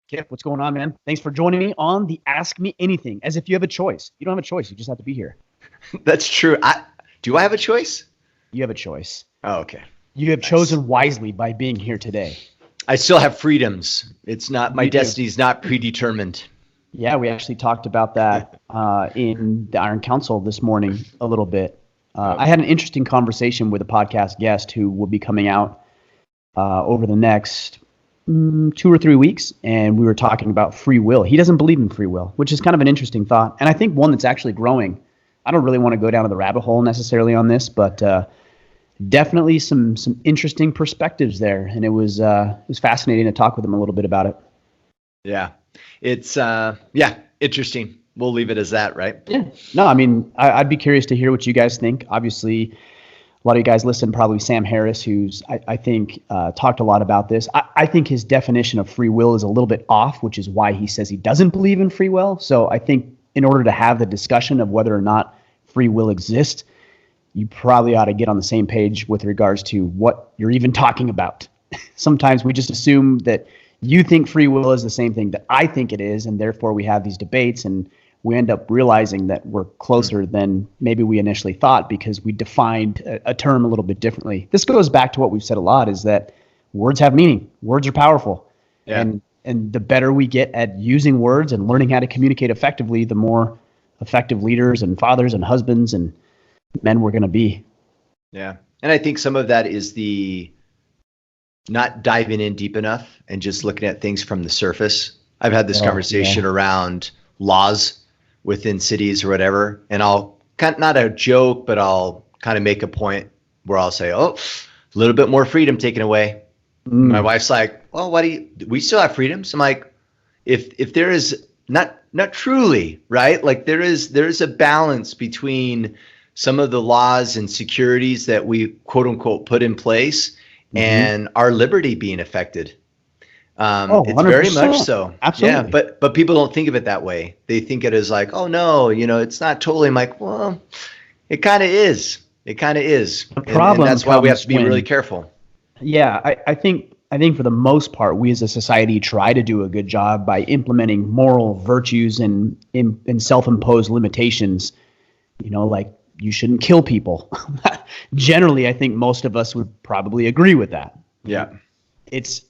Kip, what's going on, man? Thanks for joining me on the Ask Me Anything, as if you have a choice. You don't have a choice. You just have to be here. That's true. Do I have a choice? You have a choice. Oh, okay. You have Nice. chosen wisely by being here today. I still have freedoms. It's not my You do. destiny's not predetermined. Yeah, we actually talked about that in the Iron Council this morning a little bit. I had an interesting conversation with a podcast guest who will be coming out over the next 2 or 3 weeks, and we were talking about free will. He doesn't believe in free will, which is kind of an interesting thought, and I think one that's actually growing. I don't really want to go down to the rabbit hole necessarily on this, but definitely some interesting perspectives there, and it was fascinating to talk with him a little bit about it. Yeah. It's interesting. We'll leave it as that, right? Yeah. No, I mean, I'd be curious to hear what you guys think. Obviously, a lot of you guys listen, probably Sam Harris, who's, I think, talked a lot about this. I think his definition of free will is a little bit off, which is why he says he doesn't believe in free will. So I think in order to have the discussion of whether or not free will exists, you probably ought to get on the same page with regards to what you're even talking about. Sometimes we just assume that you think free will is the same thing that I think it is, and therefore we have these debates, and we end up realizing that we're closer than maybe we initially thought because we defined a term a little bit differently. This goes back to what we've said a lot, is that words have meaning. Words are powerful. Yeah. And the better we get at using words and learning how to communicate effectively, the more effective leaders and fathers and husbands and men we're going to be. Yeah. And I think some of that is the not diving in deep enough and just looking at things from the surface. I've had this conversation around laws within cities or whatever, and I'll not a joke, but I'll kind of make a point where I'll say, "Oh, a little bit more freedom taken away." My wife's like, "Well, we still have freedoms?" I'm like, if there is not truly, right? Like there is a balance between some of the laws and securities that we quote unquote put in place and our liberty being affected. It's very much so. Absolutely. Yeah, but people don't think of it that way. They think it as like, oh no, it's not totally. I'm like, well, it kind of is. It kind of is. The problem, and that's why we have to be really careful. Yeah, I think for the most part, we as a society try to do a good job by implementing moral virtues and self-imposed limitations. Like you shouldn't kill people. Generally, I think most of us would probably agree with that. Yeah. It's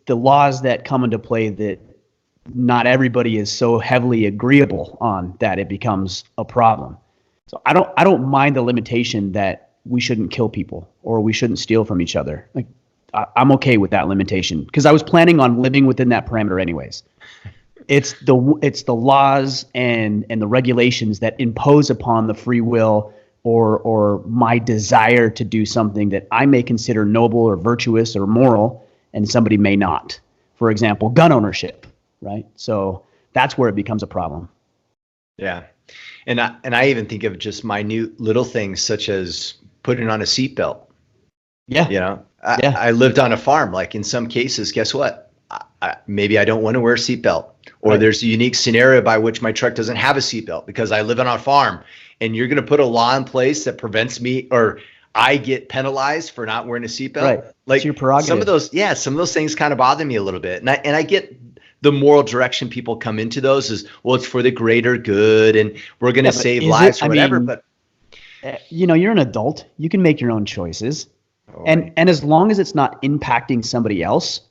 the laws that come into play that not everybody is so heavily agreeable on that it becomes a problem. So I don't mind the limitation that we shouldn't kill people or we shouldn't steal from each other. Like I'm okay with that limitation because I was planning on living within that parameter anyways. It's the laws and the regulations that impose upon the free will or my desire to do something that I may consider noble or virtuous or moral, and somebody may not. For example, gun ownership, right? So that's where it becomes a problem. Yeah. And I even think of just minute little things such as putting on a seatbelt. Yeah. I lived on a farm. Like in some cases, guess what? Maybe I don't want to wear a seatbelt. Or there's a unique scenario by which my truck doesn't have a seatbelt because I live on a farm. And you're going to put a law in place that prevents me or I get penalized for not wearing a seatbelt. Right. Like it's your prerogative. Some of those things kind of bother me a little bit. And I get the moral direction people come into those is, well, it's for the greater good and we're going to save lives or whatever. But you're an adult. You can make your own choices. And as long as it's not impacting somebody else,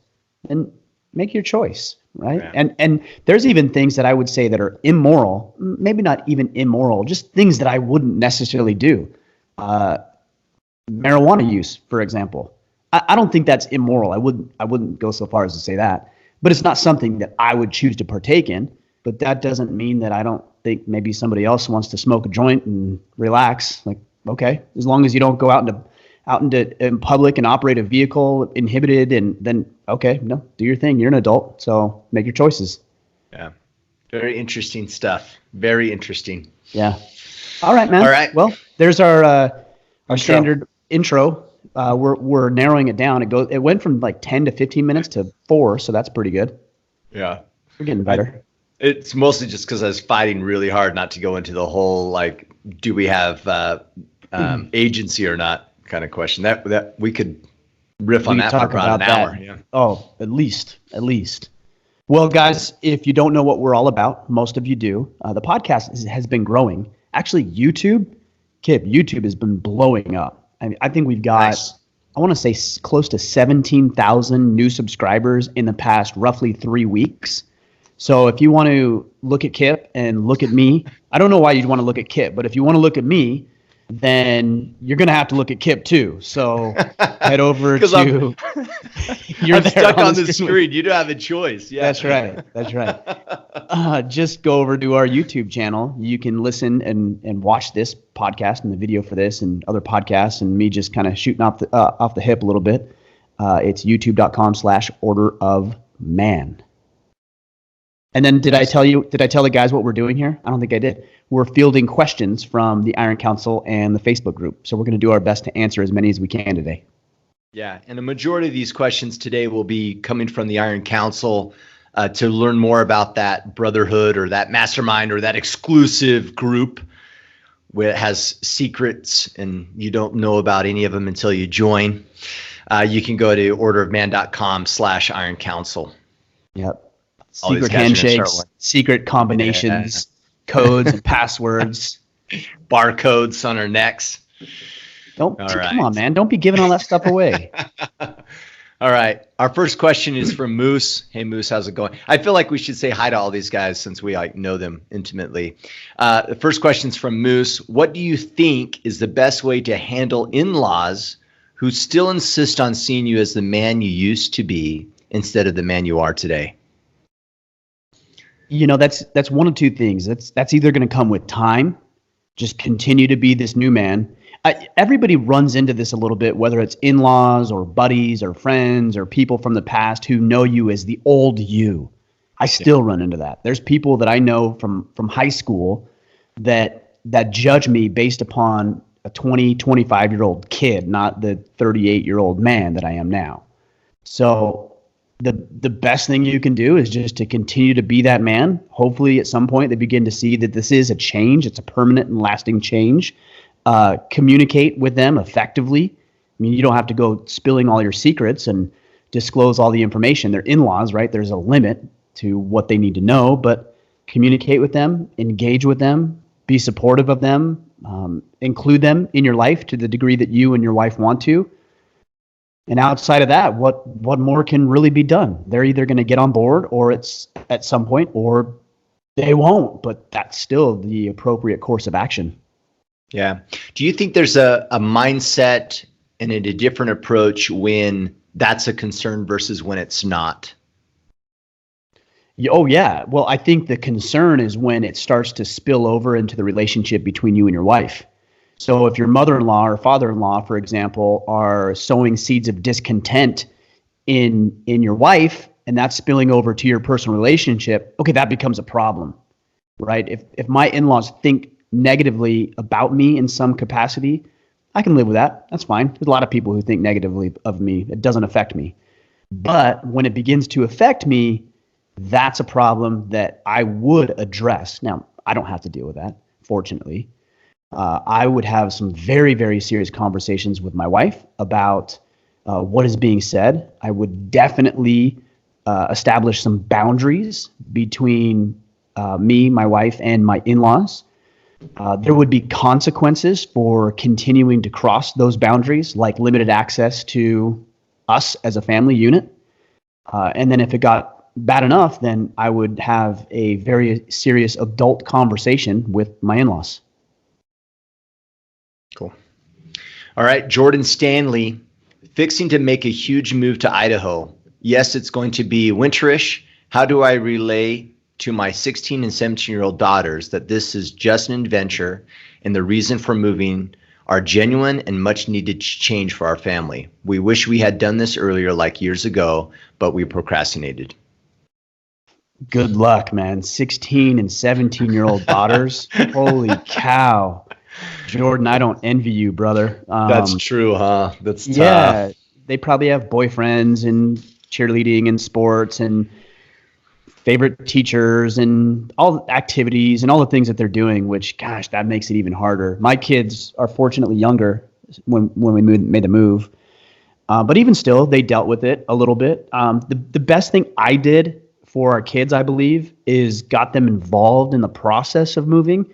then make your choice. Right. Yeah. And there's even things that I would say that are immoral, maybe not even immoral, just things that I wouldn't necessarily do. Marijuana use, for example. I don't think that's immoral. I wouldn't go so far as to say that, but it's not something that I would choose to partake in. But that doesn't mean that I don't think maybe somebody else wants to smoke a joint and relax. Like, okay, as long as you don't go out in public and operate a vehicle inhibited, and then okay, no, do your thing. You're an adult, so make your choices. Yeah, very interesting stuff. Very interesting. Yeah. All right, man. All right. Well, there's our standard intro. We're narrowing it down. It went from like 10 to 15 minutes to 4, so that's pretty good. Yeah, we're getting better. It's mostly just because I was fighting really hard not to go into the whole like, do we have agency or not kind of question. That we could riff on that for about an hour. Yeah. Oh, at least. Well, guys, if you don't know what we're all about, most of you do. The podcast has been growing. Actually, YouTube has been blowing up. I think we've got, Nice. I want to say close to 17,000 new subscribers in the past roughly 3 weeks. So if you want to look at Kip and look at me, I don't know why you'd want to look at Kip, but if you want to look at me, then you're going to have to look at Kip too. So head over to, I'm stuck on the screen. You don't have a choice. Yeah, That's right. Just go over to our YouTube channel. You can listen and watch this podcast and the video for this and other podcasts and me just kind of shooting off the hip a little bit. It's youtube.com/Order of Man. And then did I tell the guys what we're doing here? I don't think I did. We're fielding questions from the Iron Council and the Facebook group. So we're going to do our best to answer as many as we can today. Yeah, and a majority of these questions today will be coming from the Iron Council to learn more about that brotherhood or that mastermind or that exclusive group where it has secrets and you don't know about any of them until you join. You can go to orderofman.com/Iron Council. Yep. Secret handshakes, secret combinations, codes and passwords, barcodes on our necks. Come on, man. Don't be giving all that stuff away. All right. Our first question is from Moose. Hey, Moose, how's it going? I feel like we should say hi to all these guys since we know them intimately. The first question is from Moose. What do you think is the best way to handle in-laws who still insist on seeing you as the man you used to be instead of the man you are today? You know, that's one of two things. That's either going to come with time, just continue to be this new man. Everybody runs into this a little bit, whether it's in-laws or buddies or friends or people from the past who know you as the old you. I still run into that. There's people that I know from high school that judge me based upon a 20, 25-year-old kid, not the 38-year-old man that I am now. So the best thing you can do is just to continue to be that man. Hopefully at some point they begin to see that this is a change. It's a permanent and lasting change. Communicate with them effectively. I mean, you don't have to go spilling all your secrets and disclose all the information. They're in-laws, right? There's a limit to what they need to know, but communicate with them, engage with them, be supportive of them, include them in your life to the degree that you and your wife want to. And outside of that, what more can really be done? They're either going to get on board or it's at some point, or they won't, but that's still the appropriate course of action. Yeah. Do you think there's a mindset and a different approach when that's a concern versus when it's not? Oh, yeah. Well, I think the concern is when it starts to spill over into the relationship between you and your wife. So if your mother-in-law or father-in-law, for example, are sowing seeds of discontent in your wife, and that's spilling over to your personal relationship, okay, that becomes a problem, right? If my in-laws think negatively about me in some capacity, I can live with that. That's fine. There's a lot of people who think negatively of me. It doesn't affect me. But when it begins to affect me, that's a problem that I would address. Now, I don't have to deal with that, fortunately. I would have some very, very serious conversations with my wife about what is being said. I would definitely establish some boundaries between me, my wife, and my in-laws. There would be consequences for continuing to cross those boundaries, like limited access to us as a family unit. And then if it got bad enough, then I would have a very serious adult conversation with my in-laws. Cool. All right, Jordan Stanley, fixing to make a huge move to Idaho. Yes, it's going to be winterish. How do I relay to my 16 and 17-year-old daughters that this is just an adventure and the reason for moving are genuine and much needed change for our family? We wish we had done this earlier, like years ago, but we procrastinated. Good luck, man. 16 and 17-year-old daughters. Holy cow. Jordan, I don't envy you, brother. That's true, huh? That's tough. Yeah, they probably have boyfriends and cheerleading and sports and favorite teachers and all the activities and all the things that they're doing, which, gosh, that makes it even harder. My kids are fortunately younger when we made the move. But even still, they dealt with it a little bit. The best thing I did for our kids, I believe, is got them involved in the process of moving,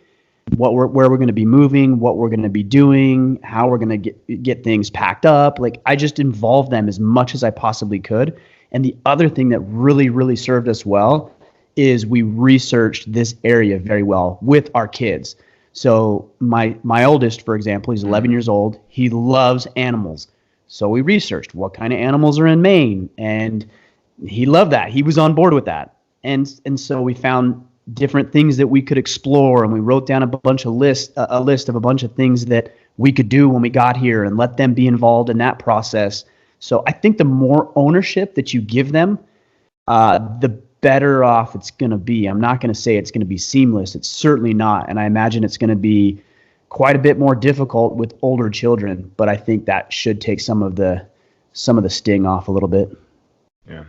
where we're going to be moving, what we're going to be doing, how we're going to get things packed up. Like, I just involved them as much as I possibly could. And the other thing that really, really served us well is we researched this area very well with our kids. So my oldest, for example, he's 11 years old. He loves animals. So we researched what kind of animals are in Maine, and he loved that. He was on board with that. And so we found different things that we could explore, and we wrote down a list of a bunch of things that we could do when we got here and let them be involved in that process. So I think the more ownership that you give them, the better off it's going to be. I'm not going to say it's going to be seamless. It's certainly not. And I imagine it's going to be quite a bit more difficult with older children, but I think that should take some of the sting off a little bit. Yeah.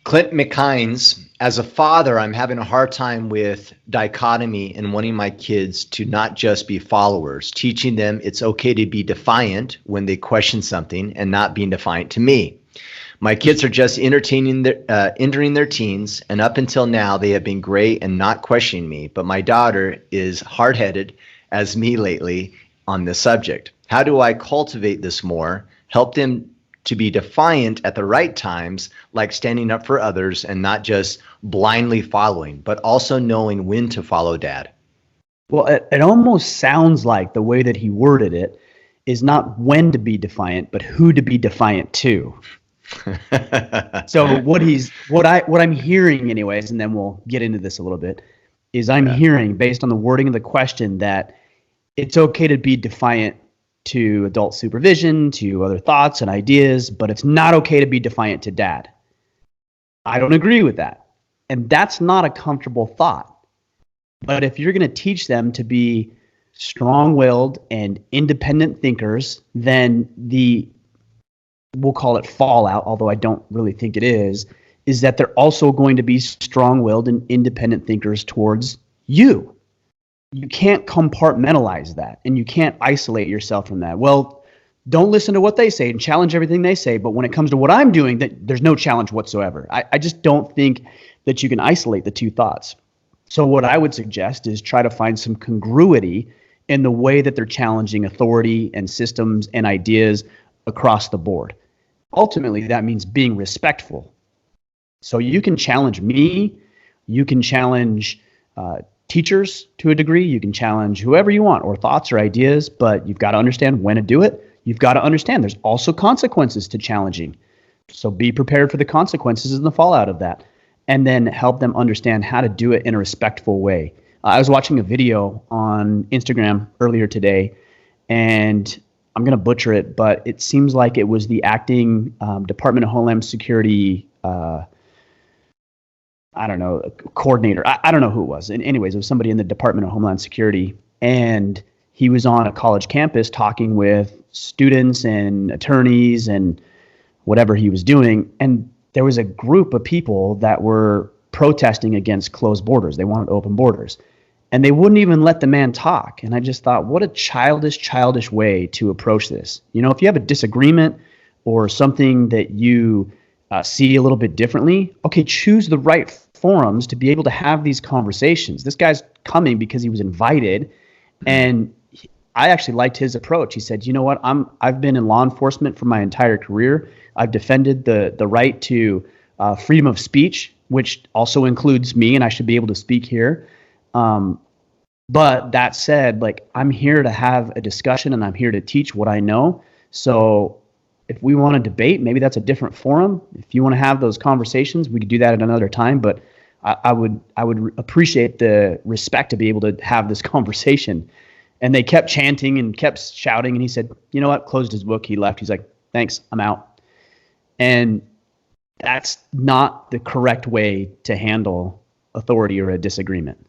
Clint McKines, as a father, I'm having a hard time with dichotomy and wanting my kids to not just be followers, teaching them it's okay to be defiant when they question something and not being defiant to me. My kids are just entering their teens, and up until now, they have been great and not questioning me, but my daughter is hard-headed as me lately on this subject. How do I cultivate this more, help them to be defiant at the right times, like standing up for others and not just blindly following, but also knowing when to follow Dad? Well, it almost sounds like the way that he worded it is not when to be defiant, but who to be defiant to. So what I'm hearing anyways, and then we'll get into this a little bit, is I'm hearing, based on the wording of the question, that it's okay to be defiant to adult supervision, to other thoughts and ideas, but it's not okay to be defiant to Dad. I don't agree with that. And that's not a comfortable thought. But if you're going to teach them to be strong-willed and independent thinkers, then we'll call it fallout, although I don't really think it is that they're also going to be strong-willed and independent thinkers towards you. You can't compartmentalize that, and you can't isolate yourself from that. Well, don't listen to what they say and challenge everything they say, but when it comes to what I'm doing, there's no challenge whatsoever. I just don't think that you can isolate the two thoughts. So what I would suggest is try to find some congruity in the way that they're challenging authority and systems and ideas across the board. Ultimately, that means being respectful. So you can challenge me, you can challenge teachers to a degree, you can challenge whoever you want, or thoughts or ideas, but you've got to understand when to do it. You've got to understand there's also consequences to challenging. So be prepared for the consequences and the fallout of that, and then help them understand how to do it in a respectful way. I was watching a video on Instagram earlier today, and I'm going to butcher it, but it seems like it was the acting Department of Homeland Security coordinator. I don't know who it was. And anyways, it was somebody in the Department of Homeland Security. And he was on a college campus talking with students and attorneys and whatever he was doing. And there was a group of people that were protesting against closed borders. They wanted open borders. And they wouldn't even let the man talk. And I just thought, what a childish way to approach this. You know, if you have a disagreement or something that you see a little bit differently, okay, choose the right forums to be able to have these conversations. This guy's coming because he was invited, and I actually liked his approach. He said, you know what, I've been in law enforcement for my entire career. I've defended the right to freedom of speech, which also includes me, and I should be able to speak here. But that said, like, I'm here to have a discussion and I'm here to teach what I know. So if we want to debate, maybe that's a different forum. If you want to have those conversations, we could do that at another time. But I would appreciate the respect to be able to have this conversation. And they kept chanting and kept shouting. And he said, you know what, closed his book. He left. He's like, thanks, I'm out. And that's not the correct way to handle authority or a disagreement.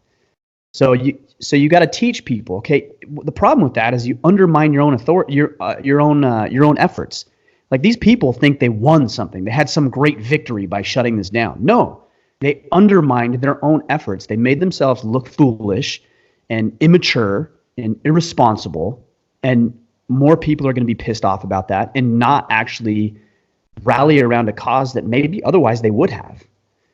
So you got to teach people. Okay, the problem with that is you undermine your own authority, your own efforts. Like, these people think they won something. They had some great victory by shutting this down. No, they undermined their own efforts. They made themselves look foolish and immature and irresponsible, and more people are going to be pissed off about that and not actually rally around a cause that maybe otherwise they would have.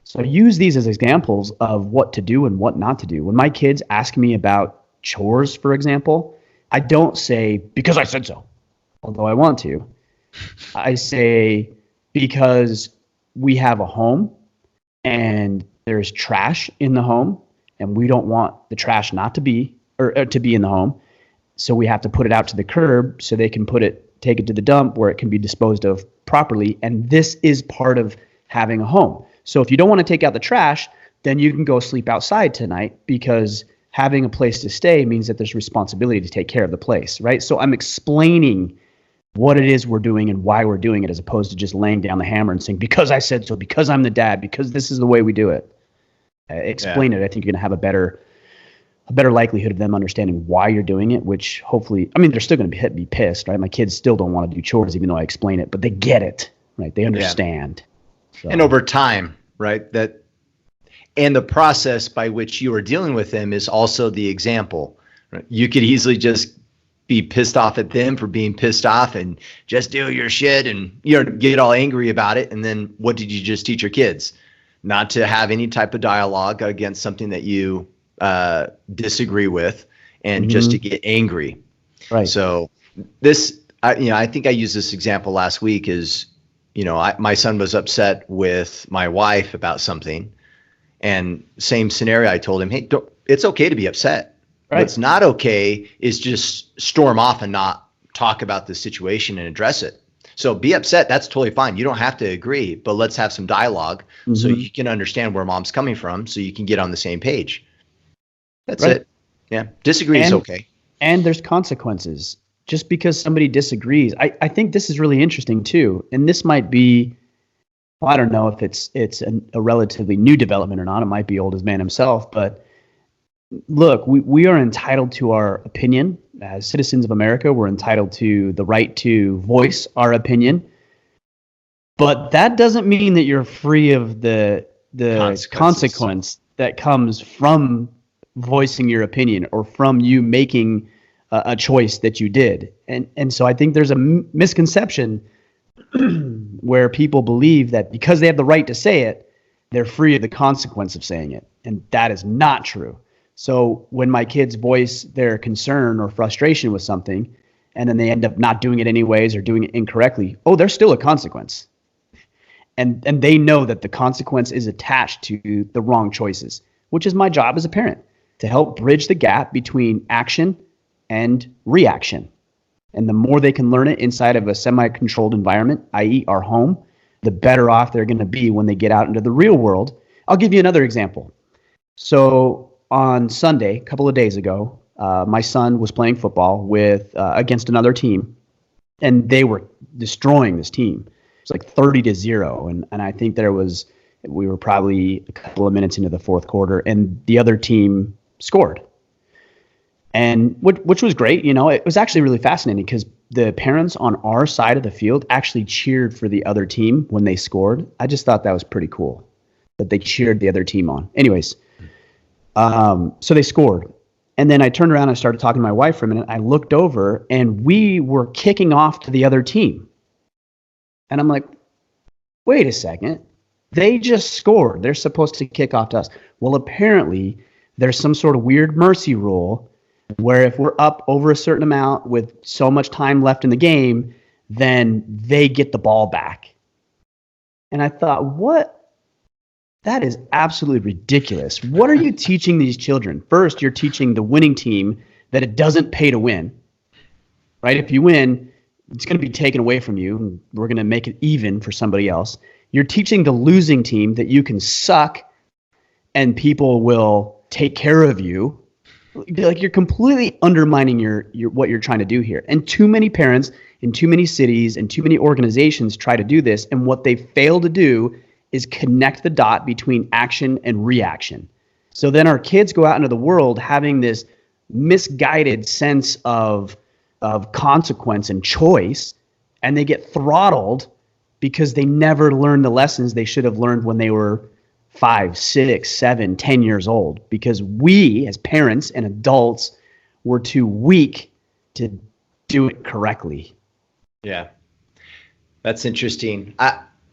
So use these as examples of what to do and what not to do. When my kids ask me about chores, for example, I don't say, because I said so, although I want to. I say, because we have a home and there's trash in the home, and we don't want the trash not to be, or to be in the home. So we have to put it out to the curb so they can take it to the dump where it can be disposed of properly. And this is part of having a home. So if you don't want to take out the trash, then you can go sleep outside tonight, because having a place to stay means that there's responsibility to take care of the place, right? So I'm explaining what it is we're doing and why we're doing it, as opposed to just laying down the hammer and saying, because I said so, because I'm the dad, because this is the way we do it. Explain it. I think you're going to have a better likelihood of them understanding why you're doing it, which hopefully, I mean, they're still going to be pissed, right? My kids still don't want to do chores, even though I explain it, but they get it, right? They understand. So. And over time, right? And the process by which you are dealing with them is also the example. Right? You could easily just be pissed off at them for being pissed off and just do your shit and get all angry about it. And then what did you just teach your kids? Not to have any type of dialogue against something that you disagree with, and just to get angry. Right. So this, I think I used this example last week is, my son was upset with my wife about something, and same scenario. I told him, hey, it's okay to be upset. Right. What's not okay is just storm off and not talk about the situation and address it. So be upset. That's totally fine. You don't have to agree, but let's have some dialogue so you can understand where mom's coming from, so you can get on the same page. That's it. Yeah. Disagree is okay. And there's consequences. Just because somebody disagrees. I think this is really interesting too. And this might be, well, I don't know if it's a relatively new development or not. It might be old as man himself. But look, we are entitled to our opinion. As citizens of America, we're entitled to the right to voice our opinion. But that doesn't mean that you're free of the consequence that comes from voicing your opinion, or from you making a choice that you did. And so I think there's a misconception where people believe that because they have the right to say it, they're free of the consequence of saying it. And that is not true. So when my kids voice their concern or frustration with something, and then they end up not doing it anyways or doing it incorrectly, there's still a consequence. And they know that the consequence is attached to the wrong choices, which is my job as a parent, to help bridge the gap between action and reaction. And the more they can learn it inside of a semi-controlled environment, i.e. our home, the better off they're going to be when they get out into the real world. I'll give you another example. So on Sunday, a couple of days ago, my son was playing football against another team, and they were destroying this team. It's like 30-0. And I think we were probably a couple of minutes into the fourth quarter, and the other team scored. And which was great. It was actually really fascinating because the parents on our side of the field actually cheered for the other team when they scored. I just thought that was pretty cool that they cheered the other team on. Anyways, so they scored. And then I turned around and I started talking to my wife for a minute. I looked over and we were kicking off to the other team. And I'm like, wait a second. They just scored. They're supposed to kick off to us. Well, apparently there's some sort of weird mercy rule where if we're up over a certain amount with so much time left in the game, then they get the ball back. And I thought, what? That is absolutely ridiculous. What are you teaching these children? First, you're teaching the winning team that it doesn't pay to win, right? If you win, it's going to be taken away from you, and we're going to make it even for somebody else. You're teaching the losing team that you can suck and people will take care of you. Like, you're completely undermining your what you're trying to do here. And too many parents in too many cities and too many organizations try to do this, and what they fail to do is connect the dot between action and reaction. So then our kids go out into the world having this misguided sense of consequence and choice, and they get throttled because they never learned the lessons they should have learned when they were 5, 6, 7, 10 years old, because we as parents and adults were too weak to do it correctly. Yeah. That's interesting.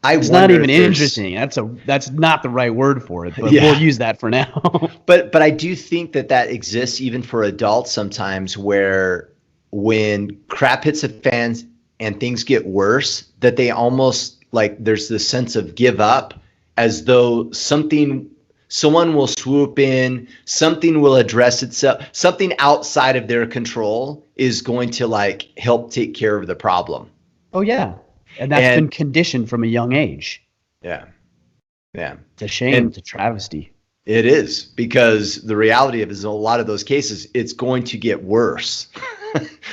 I It's not wonder even if there's, interesting. That's not the right word for it, but yeah. we'll use that for now. But I do think that exists even for adults sometimes, where when crap hits the fans and things get worse, that they almost like there's this sense of give up, as though someone will swoop in, something will address itself, something outside of their control is going to like help take care of the problem. Oh yeah. And that's And been conditioned from a young age. yeah, yeah. It's a shame. And It's a travesty. it is, because the reality of it is, in a lot of those cases, it's going to get worse.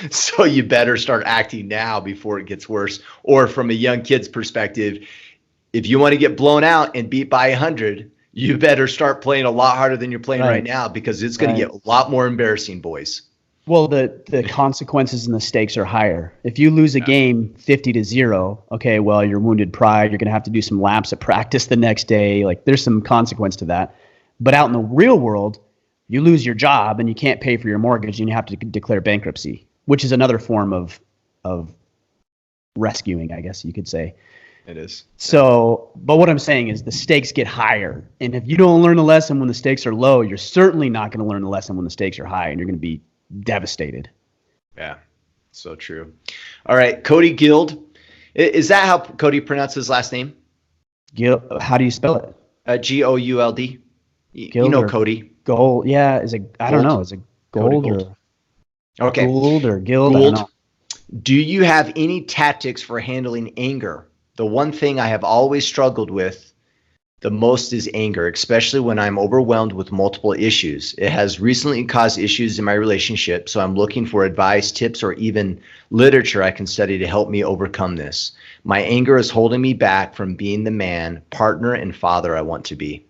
So you better start acting now before it gets worse. Or from a young kid's perspective, if you want to get blown out and beat by 100, you better start playing a lot harder than you're playing right now, because it's going to get a lot more embarrassing, boys. Well, the consequences and the stakes are higher. If you lose a game 50-0, okay, well, you're wounded pride. You're going to have to do some laps at practice the next day. Like, there's some consequence to that. But out in the real world, you lose your job and you can't pay for your mortgage and you have to declare bankruptcy, which is another form of rescuing, I guess you could say. It is. So, but what I'm saying is the stakes get higher. And if you don't learn the lesson when the stakes are low, you're certainly not going to learn the lesson when the stakes are high, and you're going to be devastated. Yeah, so true. All right, Cody Guild. Is that how Cody pronounces his last name? How do you spell it? Gould. You know Cody. Gold. Yeah. Is it? I don't know. Is it gold Gould. or Okay. gold or guild? I Gould. don't know. Do you have any tactics for handling anger? The one thing I have always struggled with the most is anger, especially when I'm overwhelmed with multiple issues. It has recently caused issues in my relationship, so I'm looking for advice, tips, or even literature I can study to help me overcome this. My anger is holding me back from being the man, partner, and father I want to be.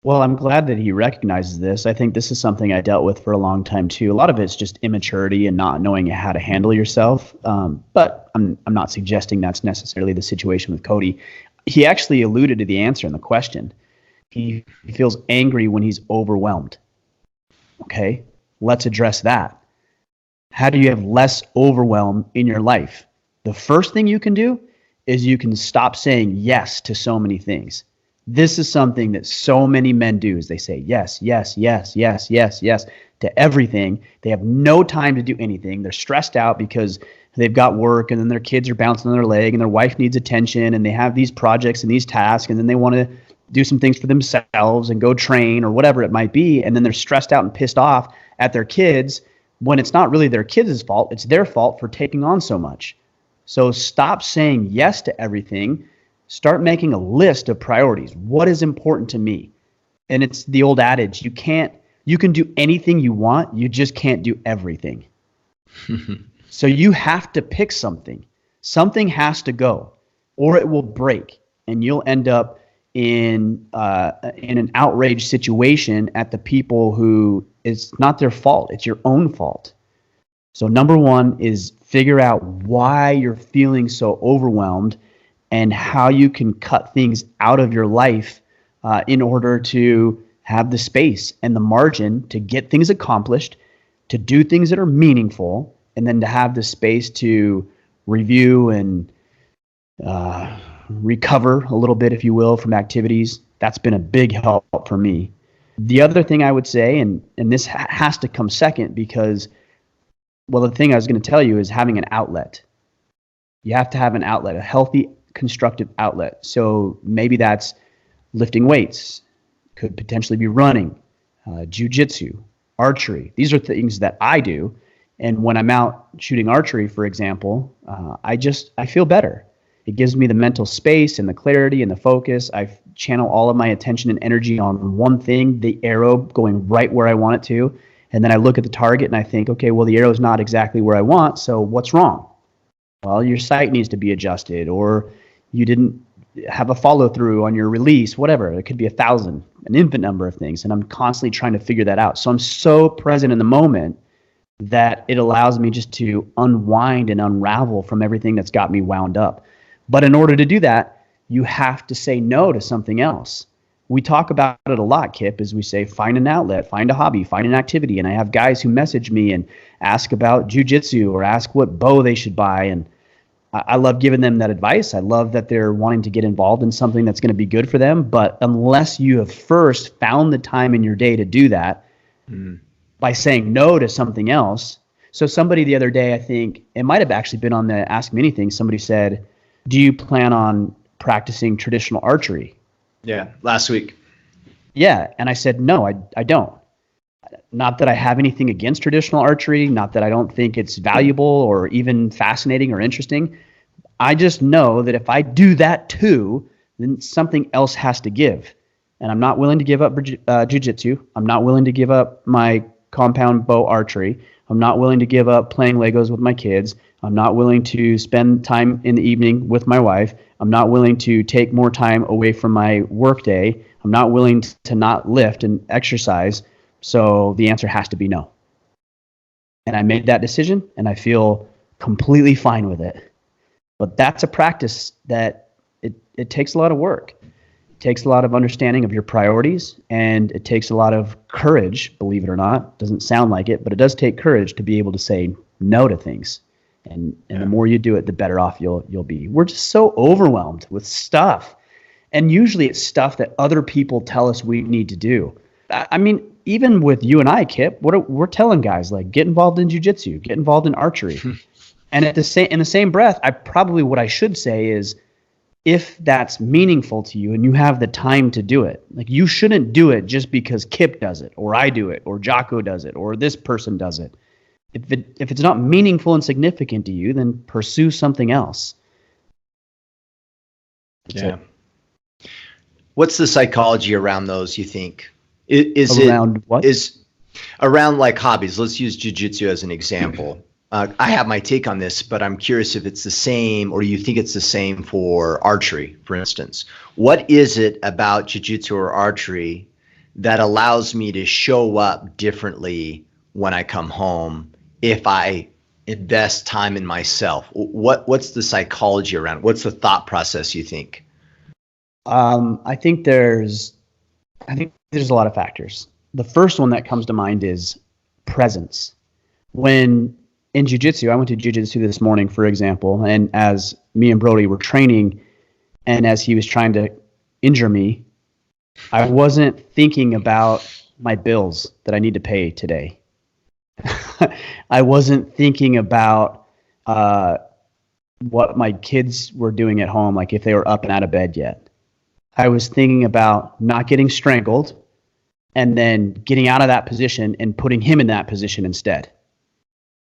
Well, I'm glad that he recognizes this. I think this is something I dealt with for a long time too. A lot of it's just immaturity and not knowing how to handle yourself. But I'm not suggesting that's necessarily the situation with Cody. He actually alluded to the answer in the question. He feels angry when he's overwhelmed. Okay, let's address that. How do you have less overwhelm in your life? The first thing you can do is you can stop saying yes to so many things. This is something that so many men do, is they say yes, yes, yes, yes, yes, yes to everything. They have no time to do anything. They're stressed out because they've got work, and then their kids are bouncing on their leg, and their wife needs attention, and they have these projects and these tasks, and then they want to do some things for themselves and go train or whatever it might be, and then they're stressed out and pissed off at their kids when it's not really their kids' fault. It's their fault for taking on so much. So stop saying yes to everything. Start making a list of priorities. What is important to me? And it's the old adage, you can do anything you want, you just can't do everything. So you have to pick something. Something has to go, or it will break, and you'll end up in an outraged situation at the people who it's not their fault. It's your own fault. So number one is figure out why you're feeling so overwhelmed and how you can cut things out of your life in order to have the space and the margin to get things accomplished, to do things that are meaningful, and then to have the space to review and recover a little bit, if you will, from activities. That's been a big help for me. The other thing I would say, and this has to come second because, well, the thing I was going to tell you is having an outlet. You have to have an outlet, a healthy, constructive outlet. So maybe that's lifting weights, could potentially be running, jiu-jitsu, archery. These are things that I do. And when I'm out shooting archery, for example, I feel better. It gives me the mental space and the clarity and the focus. I channel all of my attention and energy on one thing, the arrow going right where I want it to. And then I look at the target and I think, okay, well, the arrow's not exactly where I want, so what's wrong? Well, your sight needs to be adjusted, or you didn't have a follow through on your release, whatever. It could be 1,000, an infinite number of things. And I'm constantly trying to figure that out. So I'm so present in the moment that it allows me just to unwind and unravel from everything that's got me wound up. But in order to do that, you have to say no to something else. We talk about it a lot, Kip, as we say, find an outlet, find a hobby, find an activity. And I have guys who message me and ask about jiu-jitsu or ask what bow they should buy. And I love giving them that advice. I love that they're wanting to get involved in something that's going to be good for them. But unless you have first found the time in your day to do that by saying no to something else. So somebody the other day, I think it might have actually been on the Ask Me Anything. Somebody said, do you plan on practicing traditional archery? Yeah, last week. Yeah. And I said, no, I don't. Not that I have anything against traditional archery, not that I don't think it's valuable or even fascinating or interesting. I just know that if I do that too, then something else has to give. And I'm not willing to give up jiu-jitsu. I'm not willing to give up my compound bow archery. I'm not willing to give up playing Legos with my kids. I'm not willing to spend time in the evening with my wife. I'm not willing to take more time away from my work day. I'm not willing to not lift and exercise. So the answer has to be no. And I made that decision, and I feel completely fine with it. But that's a practice that it takes a lot of work. It takes a lot of understanding of your priorities, and it takes a lot of courage, believe it or not. It doesn't sound like it, but it does take courage to be able to say no to things. And the more you do it, the better off you'll be. We're just so overwhelmed with stuff. And usually it's stuff that other people tell us we need to do. I mean, even with you and I, Kip, we're telling guys, like, get involved in jiu-jitsu, get involved in archery. And in the same breath, what I should say is, if that's meaningful to you and you have the time to do it, like, you shouldn't do it just because Kip does it, or I do it, or Jocko does it, or this person does it. If it's not meaningful and significant to you, then pursue something else. That's it. What's the psychology around those, you think? What? Is around like hobbies. Let's use jiu-jitsu as an example. I have my take on this, but I'm curious if it's the same, or you think it's the same for archery, for instance. What is it about jiu-jitsu or archery that allows me to show up differently when I come home if I invest time in myself? What's the psychology around it? What's the thought process, you think? I think there's a lot of factors. The first one that comes to mind is presence. When in jiu-jitsu, I went to jiu-jitsu this morning, for example, and as me and Brody were training, and as he was trying to injure me, I wasn't thinking about my bills that I need to pay today. I wasn't thinking about what my kids were doing at home, like if they were up and out of bed yet. I was thinking about not getting strangled and then getting out of that position and putting him in that position instead.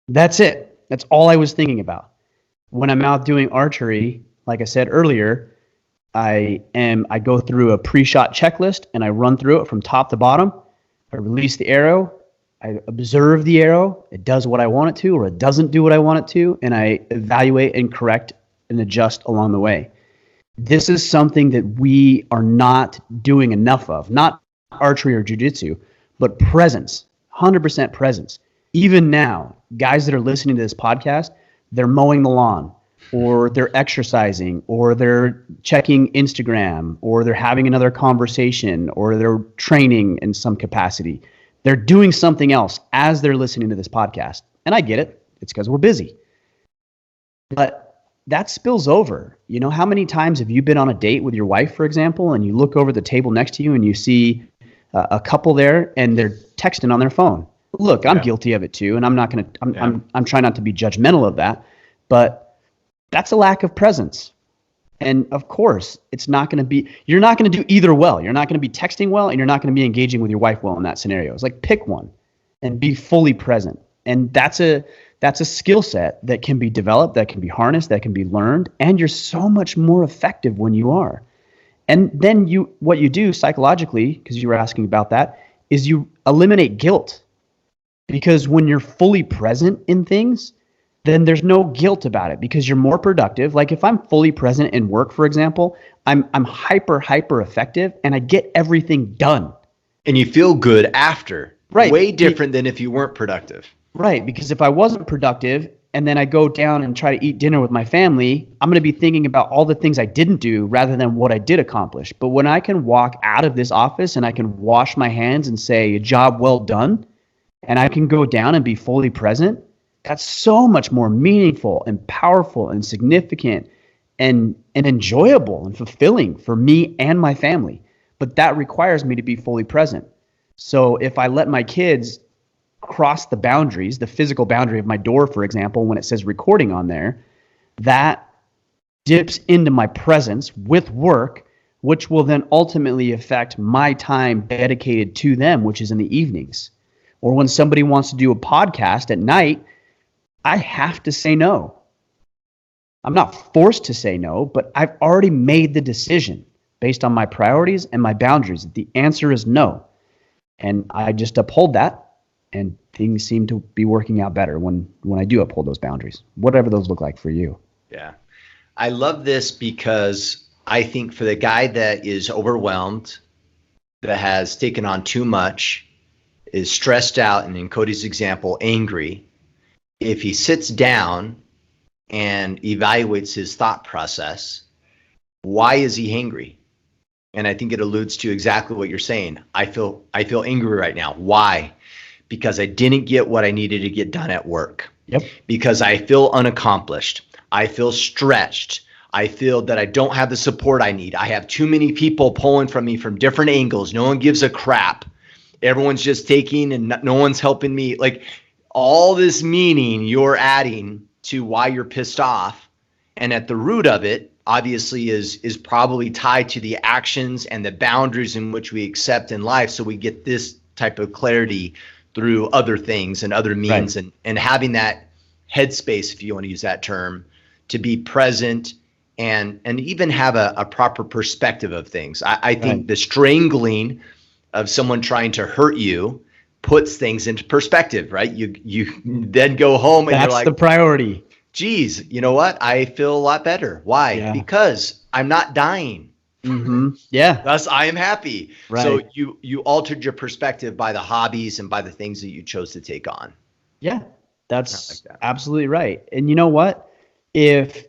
That's it. That's all I was thinking about. When I'm out doing archery, like I said earlier, I go through a pre-shot checklist and I run through it from top to bottom. I release the arrow. I observe the arrow. It does what I want it to, or it doesn't do what I want it to, and I evaluate and correct and adjust along the way. This is something that we are not doing enough of, not archery or jiu-jitsu, but presence, 100% presence. Even now, guys that are listening to this podcast, they're mowing the lawn, or they're exercising, or they're checking Instagram, or they're having another conversation, or they're training in some capacity. They're doing something else as they're listening to this podcast. And I get it. It's because we're busy. But that spills over. You know, how many times have you been on a date with your wife, for example, and you look over the table next to you and you see a couple there and they're texting on their phone? Look, I'm guilty of it too, and I'm not going to. I'm trying not to be judgmental of that, but that's a lack of presence. And of course, it's not going to be. You're not going to do either well. You're not going to be texting well, and you're not going to be engaging with your wife well in that scenario. It's like, pick one and be fully present. And that's a skill set that can be developed, that can be harnessed, that can be learned, and you're so much more effective when you are. And then what you do psychologically, because you were asking about that, is you eliminate guilt. Because when you're fully present in things, then there's no guilt about it because you're more productive. Like if I'm fully present in work, for example, I'm hyper effective and I get everything done. And you feel good after. Right. Way different than if you weren't productive. Right. Because if I wasn't productive and then I go down and try to eat dinner with my family, I'm going to be thinking about all the things I didn't do rather than what I did accomplish. But when I can walk out of this office and I can wash my hands and say, job well done, and I can go down and be fully present, That's so much more meaningful and powerful and significant and enjoyable and fulfilling for me and my family. But that requires me to be fully present. So if I let my kids cross the boundaries, the physical boundary of my door, for example, when it says recording on there, that dips into my presence with work, which will then ultimately affect my time dedicated to them, which is in the evenings. Or when somebody wants to do a podcast at night, I have to say no. I'm not forced to say no, but I've already made the decision based on my priorities and my boundaries. The answer is no. And I just uphold that, and things seem to be working out better when I do uphold those boundaries, whatever those look like for you. Yeah. I love this because I think for the guy that is overwhelmed, that has taken on too much, is stressed out, and in Cody's example, angry, if he sits down and evaluates his thought process, why is he angry? And I think it alludes to exactly what you're saying. I feel angry right now. Why? Because I didn't get what I needed to get done at work. Yep. Because I feel unaccomplished. I feel stretched. I feel that I don't have the support I need. I have too many people pulling from me from different angles. No one gives a crap. Everyone's just taking and no one's helping me. Like, all this meaning you're adding to why you're pissed off. And at the root of it, obviously, is probably tied to the actions and the boundaries in which we accept in life. So we get this type of clarity through other things and other means, right. and having that headspace, if you want to use that term, to be present and even have a proper perspective of things. I think right. The strangling of someone trying to hurt you puts things into perspective, right? You then go home and that's you're like, the priority. Geez, you know what? I feel a lot better. Why? Yeah. Because I'm not dying. Mm-hmm. Yeah. Thus, I am happy. Right. So you altered your perspective by the hobbies and by the things that you chose to take on. Yeah, that's absolutely right. And you know what? If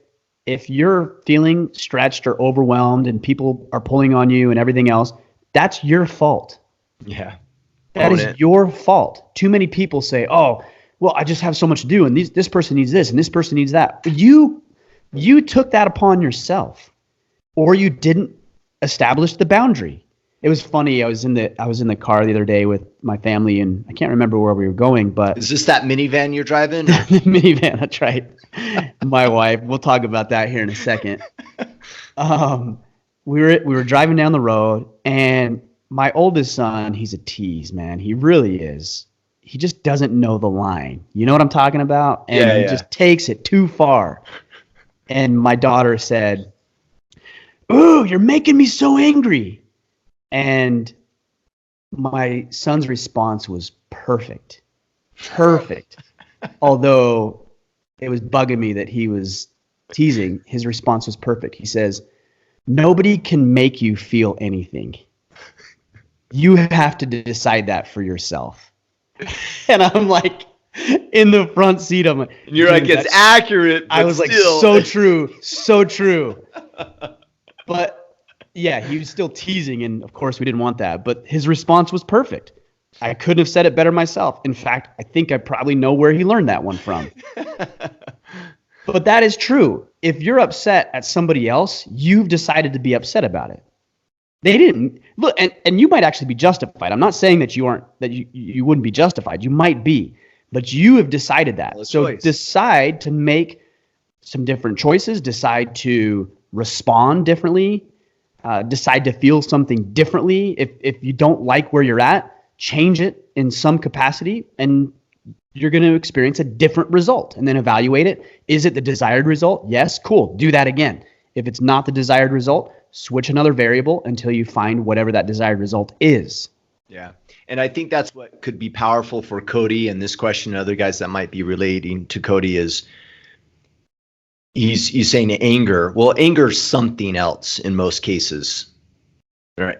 you're feeling stretched or overwhelmed and people are pulling on you and everything else, that's your fault. Yeah. That is your fault. Too many people say, oh, well, I just have so much to do, and this person needs this, and this person needs that. But you took that upon yourself, or you didn't establish the boundary. It was funny. I was in the car the other day with my family, and I can't remember where we were going. But is this that minivan you're driving? The minivan, that's right. My wife. We'll talk about that here in a second. We were driving down the road, and my oldest son, he's a tease, man. He really is. He just doesn't know the line. You know what I'm talking about? And he just takes it too far. And my daughter said, "Ooh, you're making me so angry." And my son's response was perfect. Perfect. Although it was bugging me that he was teasing, his response was perfect. He says, "Nobody can make you feel anything. You have to decide that for yourself." And I'm like, in the front seat, I'm like, and you're like, it's accurate. But I was still. Like, so true. But yeah, he was still teasing, and of course we didn't want that. But his response was perfect. I couldn't have said it better myself. In fact, I think I probably know where he learned that one from. But that is true. If you're upset at somebody else, you've decided to be upset about it. They didn't look, and you might actually be justified. I'm not saying that you wouldn't be justified. You might be, but you have decided that. Well, so decide to make some different choices. Decide to respond differently. Decide to feel something differently. If you don't like where you're at, change it in some capacity, and you're going to experience a different result. And then evaluate it. Is it the desired result? Yes, cool. Do that again. If it's not the desired result, switch another variable until you find whatever that desired result is. Yeah. And I think that's what could be powerful for Cody, and this question and other guys that might be relating to Cody is he's saying anger. Well, anger's something else in most cases.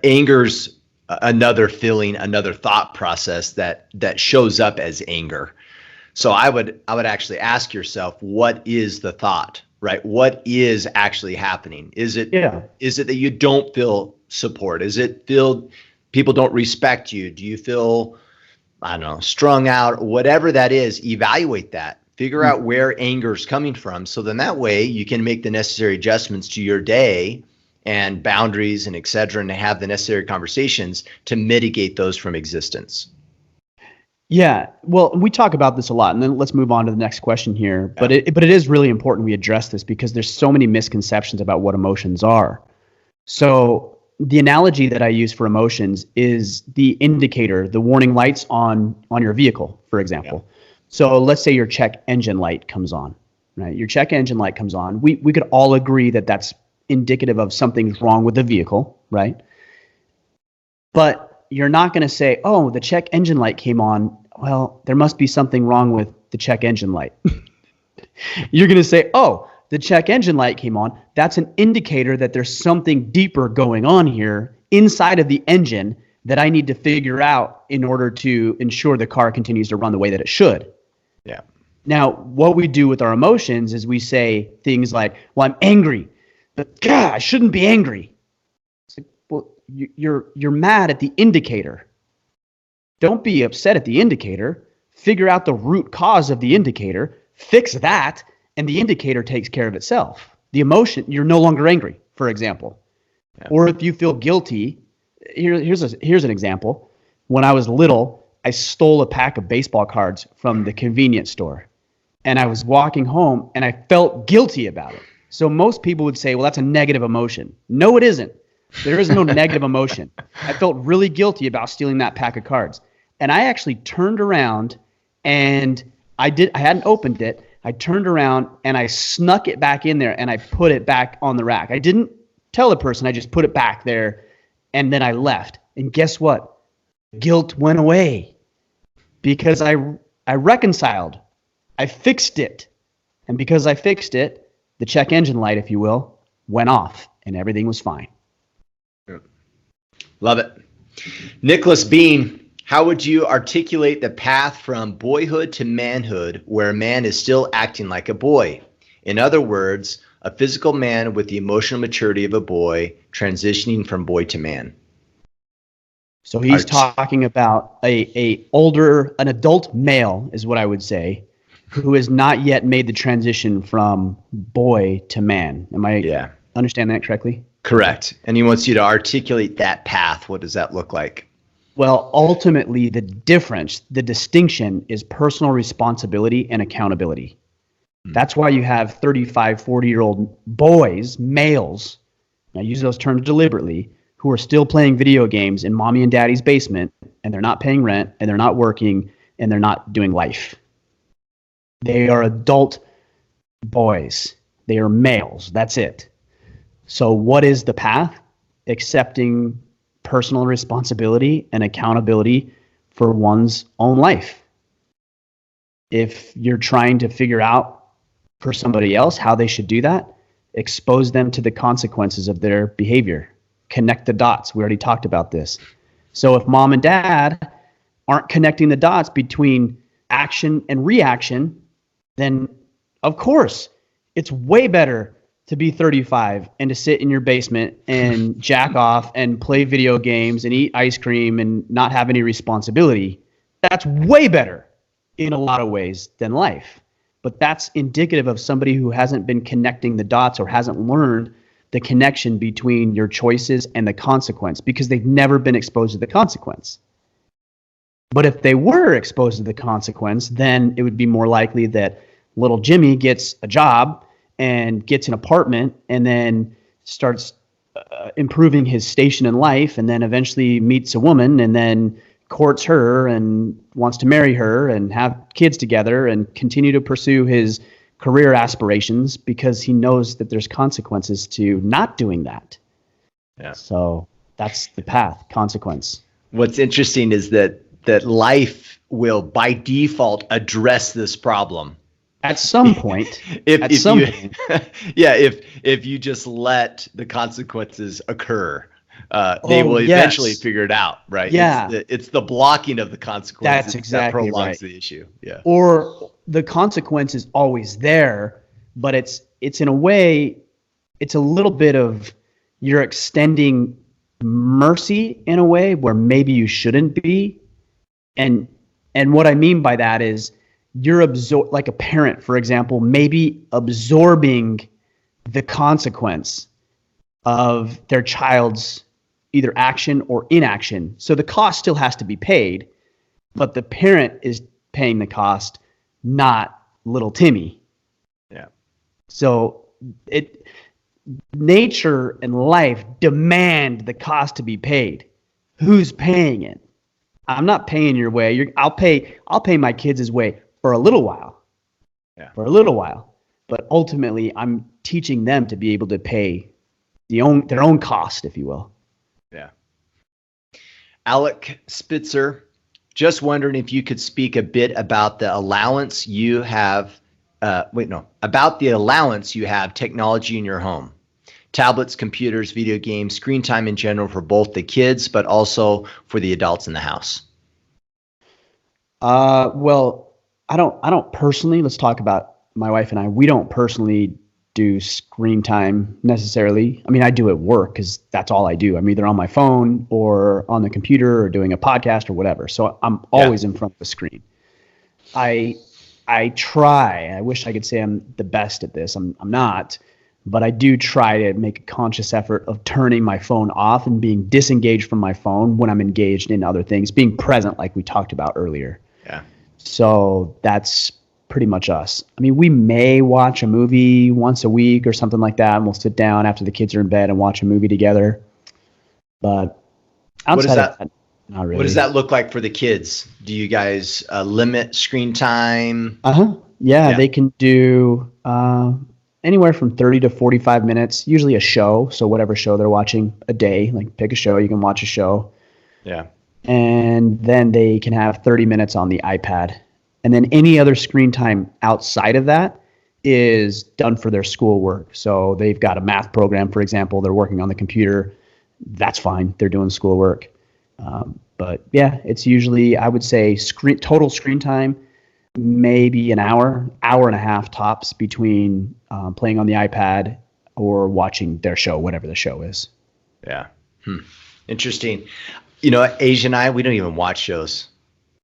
Anger's another feeling, another thought process that shows up as anger. So I would actually ask yourself, what is the thought? Right? What is actually happening? Is it that you don't feel support? Is it feel people don't respect you? Do you feel, I don't know, strung out? Whatever that is, evaluate that. Figure out where anger is coming from. So then that way you can make the necessary adjustments to your day and boundaries and et cetera, and to have the necessary conversations to mitigate those from existence. Yeah, well, we talk about this a lot, and then let's move on to the next question here. But it is really important we address this because there's so many misconceptions about what emotions are. So the analogy that I use for emotions is the indicator, the warning lights on your vehicle, for example. Yeah. So let's say your check engine light comes on, right? Your check engine light comes on. We could all agree that that's indicative of something's wrong with the vehicle, right? But you're not going to say, oh, the check engine light came on. Well, there must be something wrong with the check engine light. You're going to say, oh, the check engine light came on. That's an indicator that there's something deeper going on here inside of the engine that I need to figure out in order to ensure the car continues to run the way that it should. Yeah. Now, what we do with our emotions is we say things like, well, I'm angry, but God, I shouldn't be angry. It's like, well, you're mad at the indicator. Don't be upset at the indicator. Figure out the root cause of the indicator, fix that, and the indicator takes care of itself. The emotion, you're no longer angry, for example. Yeah. Or if you feel guilty, here's an example. When I was little, I stole a pack of baseball cards from the convenience store. And I was walking home and I felt guilty about it. So most people would say, well, that's a negative emotion. No, it isn't. There is no negative emotion. I felt really guilty about stealing that pack of cards. And I actually turned around and I hadn't opened it. I turned around and I snuck it back in there and I put it back on the rack. I didn't tell the person, I just put it back there and then I left. And guess what? Guilt went away because I reconciled. I fixed it. And because I fixed it, the check engine light, if you will, went off and everything was fine. Love it. Nicholas Bean, how would you articulate the path from boyhood to manhood where a man is still acting like a boy? In other words, a physical man with the emotional maturity of a boy transitioning from boy to man. So he's talking about an adult male is what I would say, who has not yet made the transition from boy to man. Am I understanding that correctly? Correct. And he wants you to articulate that path. What does that look like? Well, ultimately, the distinction is personal responsibility and accountability. That's why you have 35, 40-year-old boys, males, and I use those terms deliberately, who are still playing video games in mommy and daddy's basement, and they're not paying rent, and they're not working, and they're not doing life. They are adult boys. They are males. That's it. So what is the path? Accepting personal responsibility and accountability for one's own life. If you're trying to figure out for somebody else how they should do that, expose them to the consequences of their behavior. Connect the dots. We already talked about this. So if mom and dad aren't connecting the dots between action and reaction, then of course it's way better to be 35 and to sit in your basement and jack off and play video games and eat ice cream and not have any responsibility. That's way better in a lot of ways than life. But that's indicative of somebody who hasn't been connecting the dots or hasn't learned the connection between your choices and the consequence because they've never been exposed to the consequence. But if they were exposed to the consequence, then it would be more likely that little Jimmy gets a job and gets an apartment and then starts improving his station in life and then eventually meets a woman and then courts her and wants to marry her and have kids together and continue to pursue his career aspirations because he knows that there's consequences to not doing that. Yeah. So that's the path, consequence. What's interesting is that life will by default address this problem. At some point. If you just let the consequences occur, they will eventually figure it out, right? Yeah. It's the blocking of the consequences That's exactly that prolongs right. the issue. Yeah. Or the consequence is always there, but it's in a way, it's a little bit of you're extending mercy in a way where maybe you shouldn't be. And what I mean by that is you're like a parent, for example, maybe absorbing the consequence of their child's either action or inaction. So the cost still has to be paid, but the parent is paying the cost, not little Timmy. Yeah. So nature and life demand the cost to be paid. Who's paying it? I'm not paying your way. I'll pay my kids' way for a little while. Yeah. For a little while. But ultimately, I'm teaching them to be able to pay their own cost, if you will. Yeah. Alec Spitzer, just wondering if you could speak a bit about the allowance you have. About the allowance you have technology in your home. Tablets, computers, video games, screen time in general for both the kids, but also for the adults in the house. Well, I don't personally, let's talk about my wife and I. We don't personally do screen time necessarily. I mean, I do at work because that's all I do. I'm either on my phone or on the computer or doing a podcast or whatever. So I'm always in front of the screen. I try. I wish I could say I'm the best at this. I'm not, but I do try to make a conscious effort of turning my phone off and being disengaged from my phone when I'm engaged in other things, being present like we talked about earlier. Yeah. So that's pretty much us. I mean, we may watch a movie once a week or something like that, and we'll sit down after the kids are in bed and watch a movie together. But outside of that, not really. What does that look like for the kids? Do you guys limit screen time? Yeah, they can do anywhere from 30 to 45 minutes, usually a show. So whatever show they're watching a day, like pick a show, you can watch a show. Yeah. And then they can have 30 minutes on the iPad. And then any other screen time outside of that is done for their schoolwork. So they've got a math program, for example, they're working on the computer. That's fine. They're doing schoolwork. But yeah, it's usually, I would say, total screen time, maybe an hour and a half tops between playing on the iPad or watching their show, whatever the show is. Yeah. Interesting. You know, Asia and I, we don't even watch shows.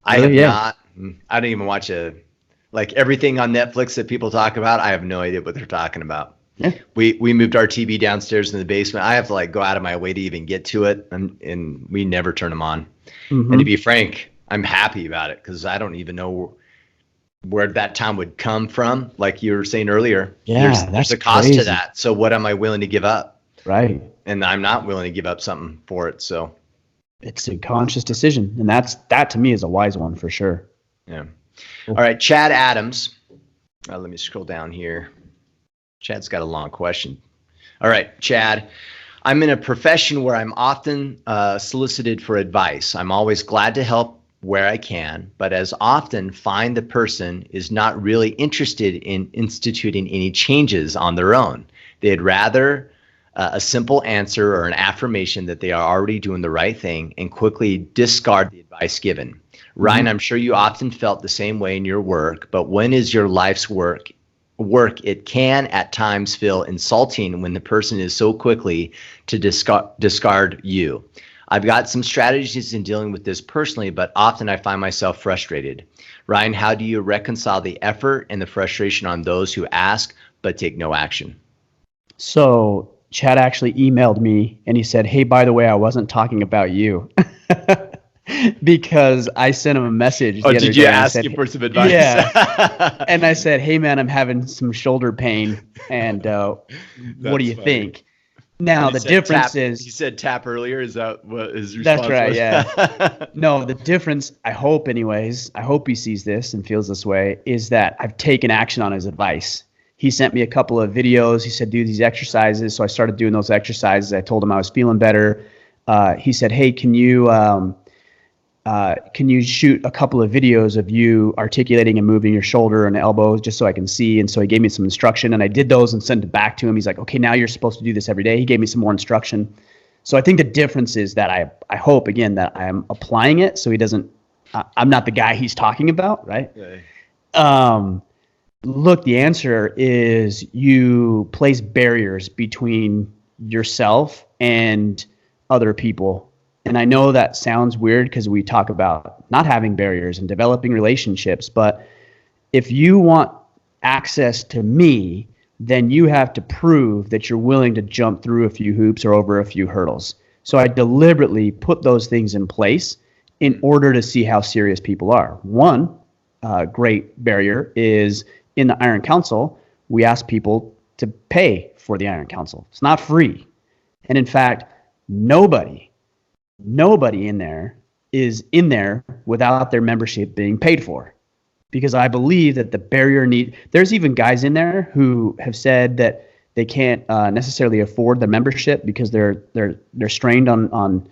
I don't even watch everything on Netflix that people talk about. I have no idea what they're talking about. Yeah. We moved our TV downstairs in the basement. I have to go out of my way to even get to it, and we never turn them on. Mm-hmm. And to be frank, I'm happy about it because I don't even know where that time would come from. Like you were saying earlier, there's a cost to that. So what am I willing to give up? Right. And I'm not willing to give up something for it. So it's a conscious decision, and that to me is a wise one for sure. Yeah. All right, Chad Adams. Let me scroll down here. Chad's got a long question. All right, Chad. I'm in a profession where I'm often solicited for advice. I'm always glad to help where I can, but as often find the person is not really interested in instituting any changes on their own. They'd rather a simple answer or an affirmation that they are already doing the right thing and quickly discard the advice given. Ryan, I'm sure you often felt the same way in your work, but when is your life's work, it can at times feel insulting when the person is so quickly to discard you. I've got some strategies in dealing with this personally, but often I find myself frustrated. Ryan, how do you reconcile the effort and the frustration on those who ask but take no action? So Chad actually emailed me and he said, hey, by the way, I wasn't talking about you. Because I sent him a message. Oh, did you ask him for some advice? Yeah. And I said, hey, man, I'm having some shoulder pain. And what do you think? Now, the difference is. He said tap earlier. Is that what his response was? That's right, yeah. No, the difference, I hope anyways, I hope he sees this and feels this way, is that I've taken action on his advice. He sent me a couple of videos. He said, do these exercises. So I started doing those exercises. I told him I was feeling better. He said, hey, can you shoot a couple of videos of you articulating and moving your shoulder and elbows just so I can see? And so he gave me some instruction, and I did those and sent it back to him. He's like, okay, now you're supposed to do this every day. He gave me some more instruction. So I think the difference is that I hope, again, that I'm applying it so he doesn't, I'm not the guy he's talking about, right? Okay. Look, the answer is you place barriers between yourself and other people. And I know that sounds weird because we talk about not having barriers and developing relationships, but if you want access to me, then you have to prove that you're willing to jump through a few hoops or over a few hurdles. So I deliberately put those things in place in order to see how serious people are. One great barrier is in the Iron Council, we ask people to pay for the Iron Council. It's not free. And in fact, nobody in there is in there without their membership being paid for. Because I believe that the barrier there's even guys in there who have said that they can't necessarily afford the membership because they're strained on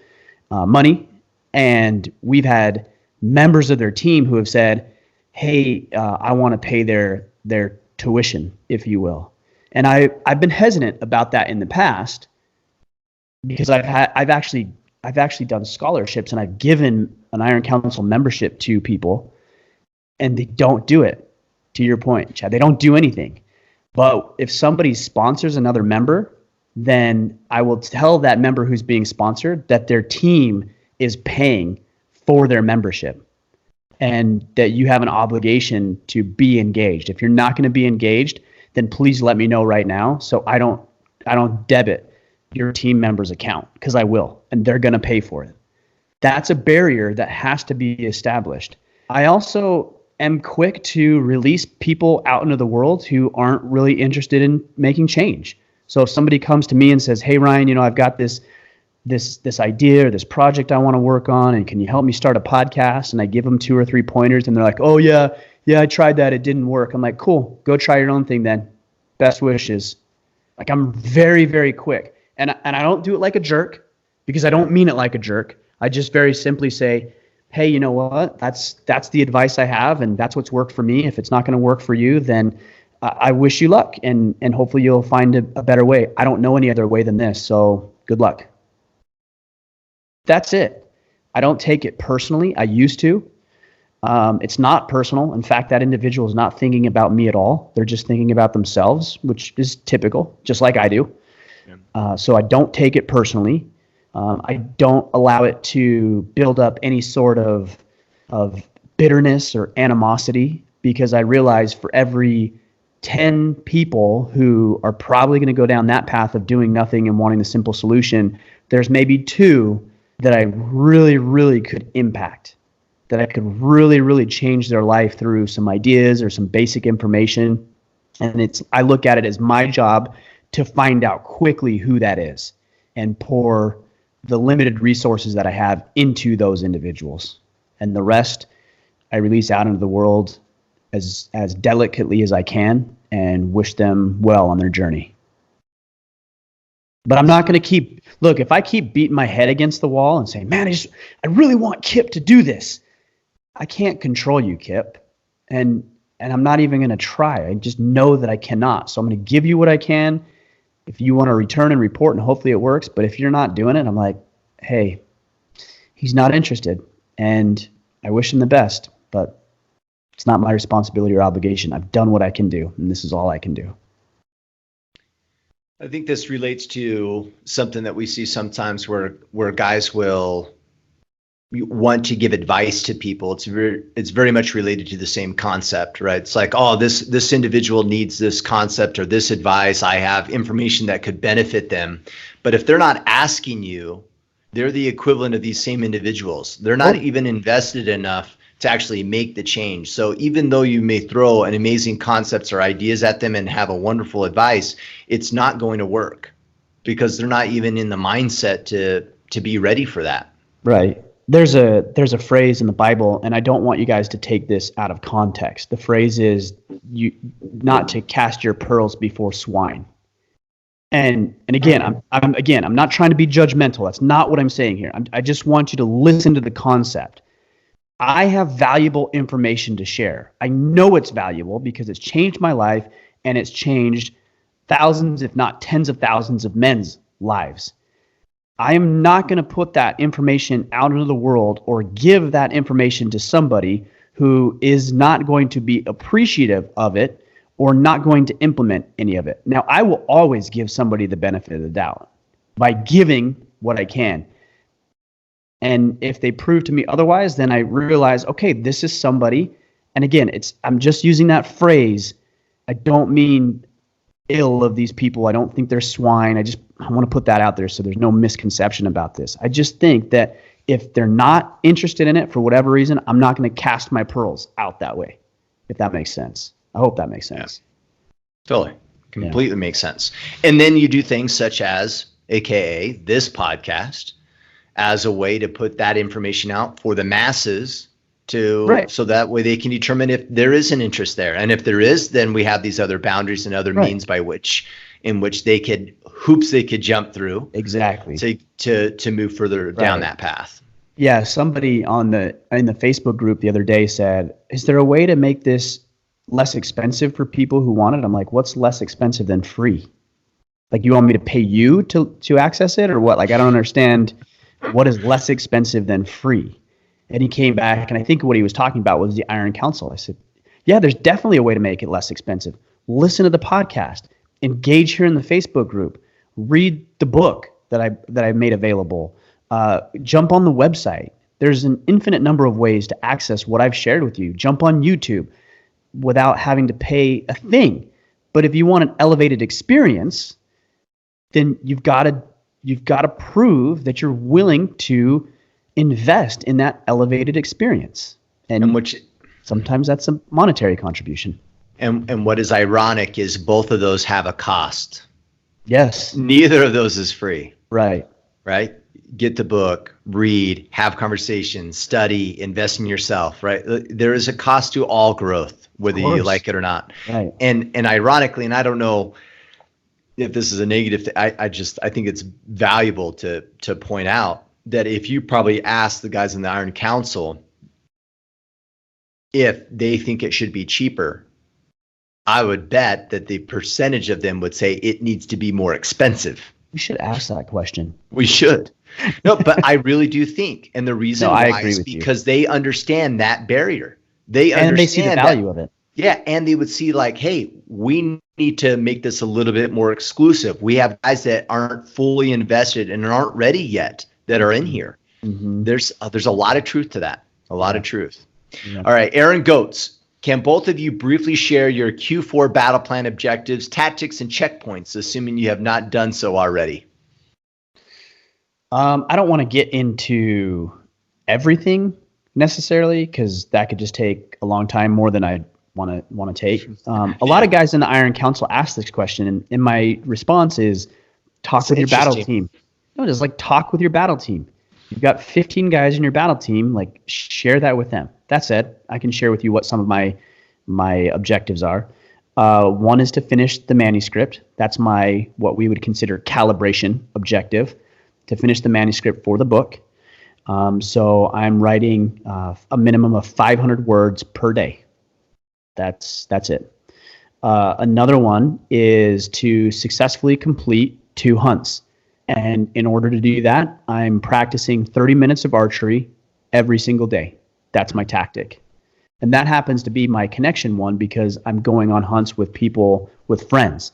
money. And we've had members of their team who have said, hey, I want to pay their tuition, if you will. And I've been hesitant about that in the past because I've actually done scholarships and I've given an Iron Council membership to people and they don't do it. To your point, Chad, they don't do anything. But if somebody sponsors another member, then I will tell that member who's being sponsored that their team is paying for their membership and that you have an obligation to be engaged. If you're not going to be engaged, then please let me know right now so I don't debit your team member's account, because I will, and they're going to pay for it. That's a barrier that has to be established. I also am quick to release people out into the world who aren't really interested in making change. So if somebody comes to me and says, hey, Ryan, I've got this idea or this project I want to work on, and can you help me start a podcast? And I give them 2 or 3 pointers and they're like, oh yeah, I tried that. It didn't work. I'm like, cool, go try your own thing then. Best wishes. Like, I'm very, very quick. And I don't do it like a jerk, because I don't mean it like a jerk. I just very simply say, hey, you know what? That's the advice I have, and that's what's worked for me. If it's not going to work for you, then I wish you luck, and hopefully you'll find a better way. I don't know any other way than this, so good luck. That's it. I don't take it personally. I used to. It's not personal. In fact, that individual is not thinking about me at all. They're just thinking about themselves, which is typical, just like I do. Yeah. So I don't take it personally. I don't allow it to build up any sort of bitterness or animosity, because I realize for every 10 people who are probably going to go down that path of doing nothing and wanting the simple solution, there's maybe 2 that I really, really could impact, that I could really, really change their life through some ideas or some basic information. And I look at it as my job to find out quickly who that is and pour the limited resources that I have into those individuals. And the rest I release out into the world as delicately as I can and wish them well on their journey. But I'm not going to if I keep beating my head against the wall and saying, man, I really want Kip to do this. I can't control you, Kip. And I'm not even going to try. I just know that I cannot. So I'm going to give you what I can. If you want to return and report, and hopefully it works. But if you're not doing it, I'm like, hey, he's not interested. And I wish him the best, but it's not my responsibility or obligation. I've done what I can do, and this is all I can do. I think this relates to something that we see sometimes where guys will want to give advice to people. It's very much related to the same concept, right? It's like, oh, this individual needs this concept or this advice. I have information that could benefit them. But if they're not asking you, they're the equivalent of these same individuals. They're not even invested enough to actually make the change. So even though you may throw an amazing concepts or ideas at them and have a wonderful advice, it's not going to work because they're not even in the mindset to be ready for that. Right. There's a phrase in the Bible, and I don't want you guys to take this out of context. The phrase is not to cast your pearls before swine. And again, I'm not trying to be judgmental. That's not what I'm saying here. I just want you to listen to the concept. I have valuable information to share. I know it's valuable because it's changed my life, and it's changed thousands, if not tens of thousands of men's lives. I am not going to put that information out into the world or give that information to somebody who is not going to be appreciative of it or not going to implement any of it. Now, I will always give somebody the benefit of the doubt by giving what I can. And if they prove to me otherwise, then I realize, okay, this is somebody And again, I'm just using that phrase. I don't mean ill of these people. I don't think they're swine. I want to put that out there so there's no misconception about this. I just think that if they're not interested in it for whatever reason, I'm not going to cast my pearls out that way, if that makes sense. I hope that makes sense. Yeah. Totally. Completely makes sense. And then you do things such as, AKA this podcast, as a way to put that information out for the masses so that way they can determine if there is an interest there. And if there is, then we have these other boundaries and other means in which they could jump through. Exactly. To move further down that path. Yeah. Somebody in the Facebook group the other day said, is there a way to make this less expensive for people who want it? I'm like, what's less expensive than free? Like, you want me to pay you to access it or what? Like, I don't understand what is less expensive than free. And he came back, and I think what he was talking about was the Iron Council. I said, yeah, there's definitely a way to make it less expensive. Listen to the podcast, engage here in the Facebook group, read the book that I made available, jump on the website. There's an infinite number of ways to access what I've shared with you. Jump on YouTube without having to pay a thing. But if you want an elevated experience, then you've got to prove that you're willing to invest in that elevated experience. And which sometimes that's a monetary contribution. And what is ironic is both of those have a cost. Yes. Neither of those is free. Right. Get the book, read, have conversations, study, invest in yourself, right? There is a cost to all growth, whether you like it or not. Right. And ironically, and I don't know if this is a negative, I think it's valuable to point out that if you probably ask the guys in the Iron Council if they think it should be cheaper, I would bet that the percentage of them would say it needs to be more expensive. We should ask that question. We should. No, but I really do think, and the reason why is because they understand that barrier. They see the value of it. Yeah, and they would see like, hey, we need to make this a little bit more exclusive. We have guys that aren't fully invested and aren't ready yet that are in here. Mm-hmm. There's a lot of truth to that. A lot of truth. Yeah. All right, Aaron Goetz, can both of you briefly share your Q4 battle plan objectives, tactics, and checkpoints, assuming you have not done so already? I don't want to get into everything necessarily because that could just take a long time, more than I want to take. A lot of guys in the Iron Council ask this question, and my response is talk with your battle team. No, just like talk with your battle team. You've got 15 guys in your battle team, like share that with them. That said, I can share with you what some of my objectives are. One is to finish the manuscript. That's my what we would consider calibration objective, to finish the manuscript for the book. So I'm writing a minimum of 500 words per day. That's it. Another one is to successfully complete 2 hunts. And in order to do that, I'm practicing 30 minutes of archery every single day. That's my tactic. And that happens to be my connection one because I'm going on hunts with people, with friends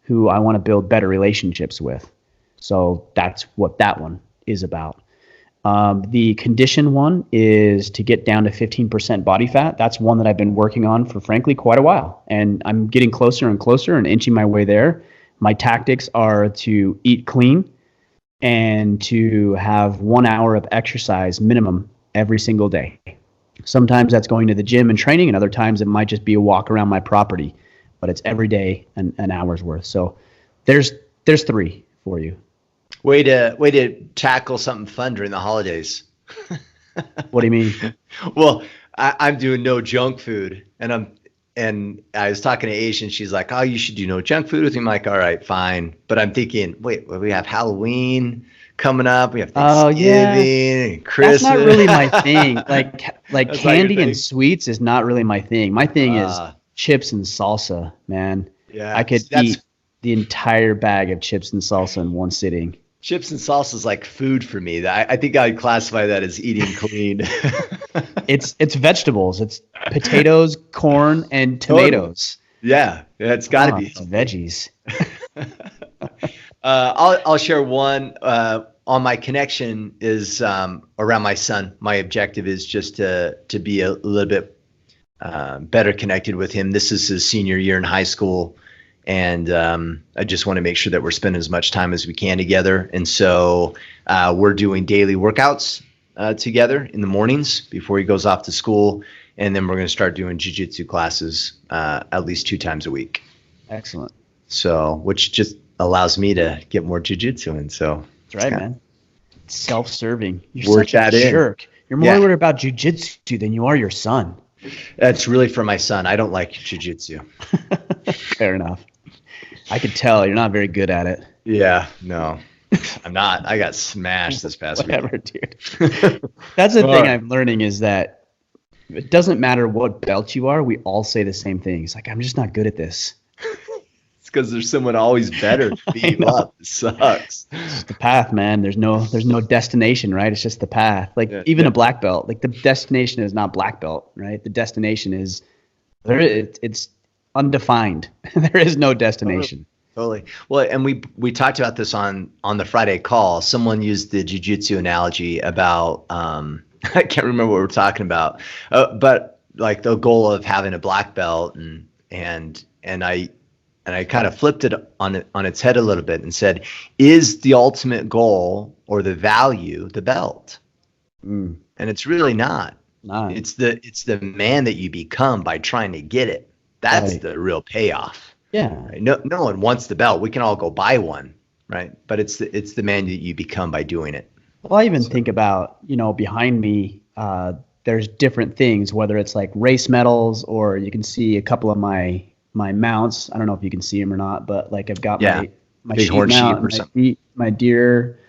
who I want to build better relationships with. So that's what that one is about. The condition one is to get down to 15% body fat. That's one that I've been working on for, frankly, quite a while. And I'm getting closer and closer and inching my way there. My tactics are to eat clean and to have 1 hour of exercise minimum every single day. Sometimes that's going to the gym and training, and other times it might just be a walk around my property, but it's every day an hour's worth. So there's 3 for you. Way to tackle something fun during the holidays. What do you mean? Well, I'm doing no junk food, and I was talking to Asian. She's like, "Oh, you should do no junk food with me." I'm like, "All right, fine." But I'm thinking, wait, we have Halloween coming up. We have Thanksgiving, and Christmas. That's not really my thing. Like candy and sweets is not really my thing. My thing is chips and salsa, man. Yeah, I could eat the entire bag of chips and salsa in one sitting. Chips and salsa is like food for me. I think I'd classify that as eating clean. It's vegetables. It's potatoes, corn, and tomatoes. Yeah, it's got to be. It's veggies. I'll share one on my connection is around my son. My objective is just to be a little bit better connected with him. This is his senior year in high school. And I just want to make sure that we're spending as much time as we can together. And so we're doing daily workouts together in the mornings before he goes off to school. And then we're going to start doing jiu-jitsu classes at least 2 times a week. Excellent. So, which just allows me to get more jiu-jitsu in. So that's right, man. Self-serving. You're such a jerk. You're more worried about jiu-jitsu than you are your son. That's really for my son. I don't like jiu-jitsu. Fair enough. I could tell you're not very good at it. Yeah, no, I'm not. I got smashed this past week. Whatever, dude. That's the thing I'm learning is that it doesn't matter what belt you are. We all say the same thing. It's like, I'm just not good at this. It's because there's someone always better to beat you up. It sucks. It's the path, man. There's no destination, right? It's just the path. Like even a black belt, like the destination is not black belt, right? The destination is it's undefined. There is no destination. Totally. Well, and we talked about this on the Friday call. Someone used the jiu-jitsu analogy about I can't remember what we were talking about, but like the goal of having a black belt, and I kind of flipped it on its head a little bit and said, is the ultimate goal or the value the belt? And it's really not. It's the man that you become by trying to get it. That's the real payoff. Yeah. Right? No one wants the belt. We can all go buy one, right? But it's the man that you become by doing it. Well, I even think about, behind me, there's different things, whether it's like race medals, or you can see a couple of my mounts. I don't know if you can see them or not, but like I've got my sheep mount, my deer.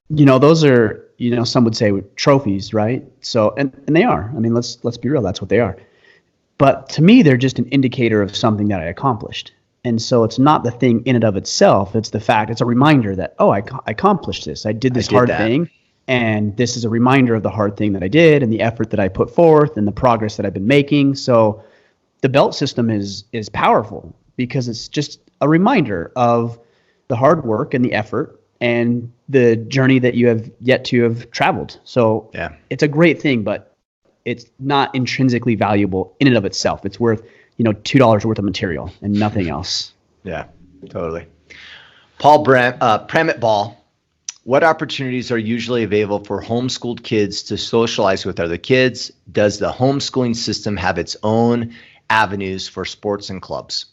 Those are, some would say trophies, right? So, and they are. I mean, let's be real. That's what they are. But to me, they're just an indicator of something that I accomplished. And so it's not the thing in and of itself. It's the fact, it's a reminder that, I accomplished this. I did this hard thing. And this is a reminder of the hard thing that I did and the effort that I put forth and the progress that I've been making. So the belt system is powerful because it's just a reminder of the hard work and the effort and the journey that you have yet to have traveled. So it's a great thing, but it's not intrinsically valuable in and of itself. It's worth, $2 worth of material and nothing else. Yeah, totally. Paul Pramit Ball, what opportunities are usually available for homeschooled kids to socialize with other kids? Does the homeschooling system have its own avenues for sports and clubs?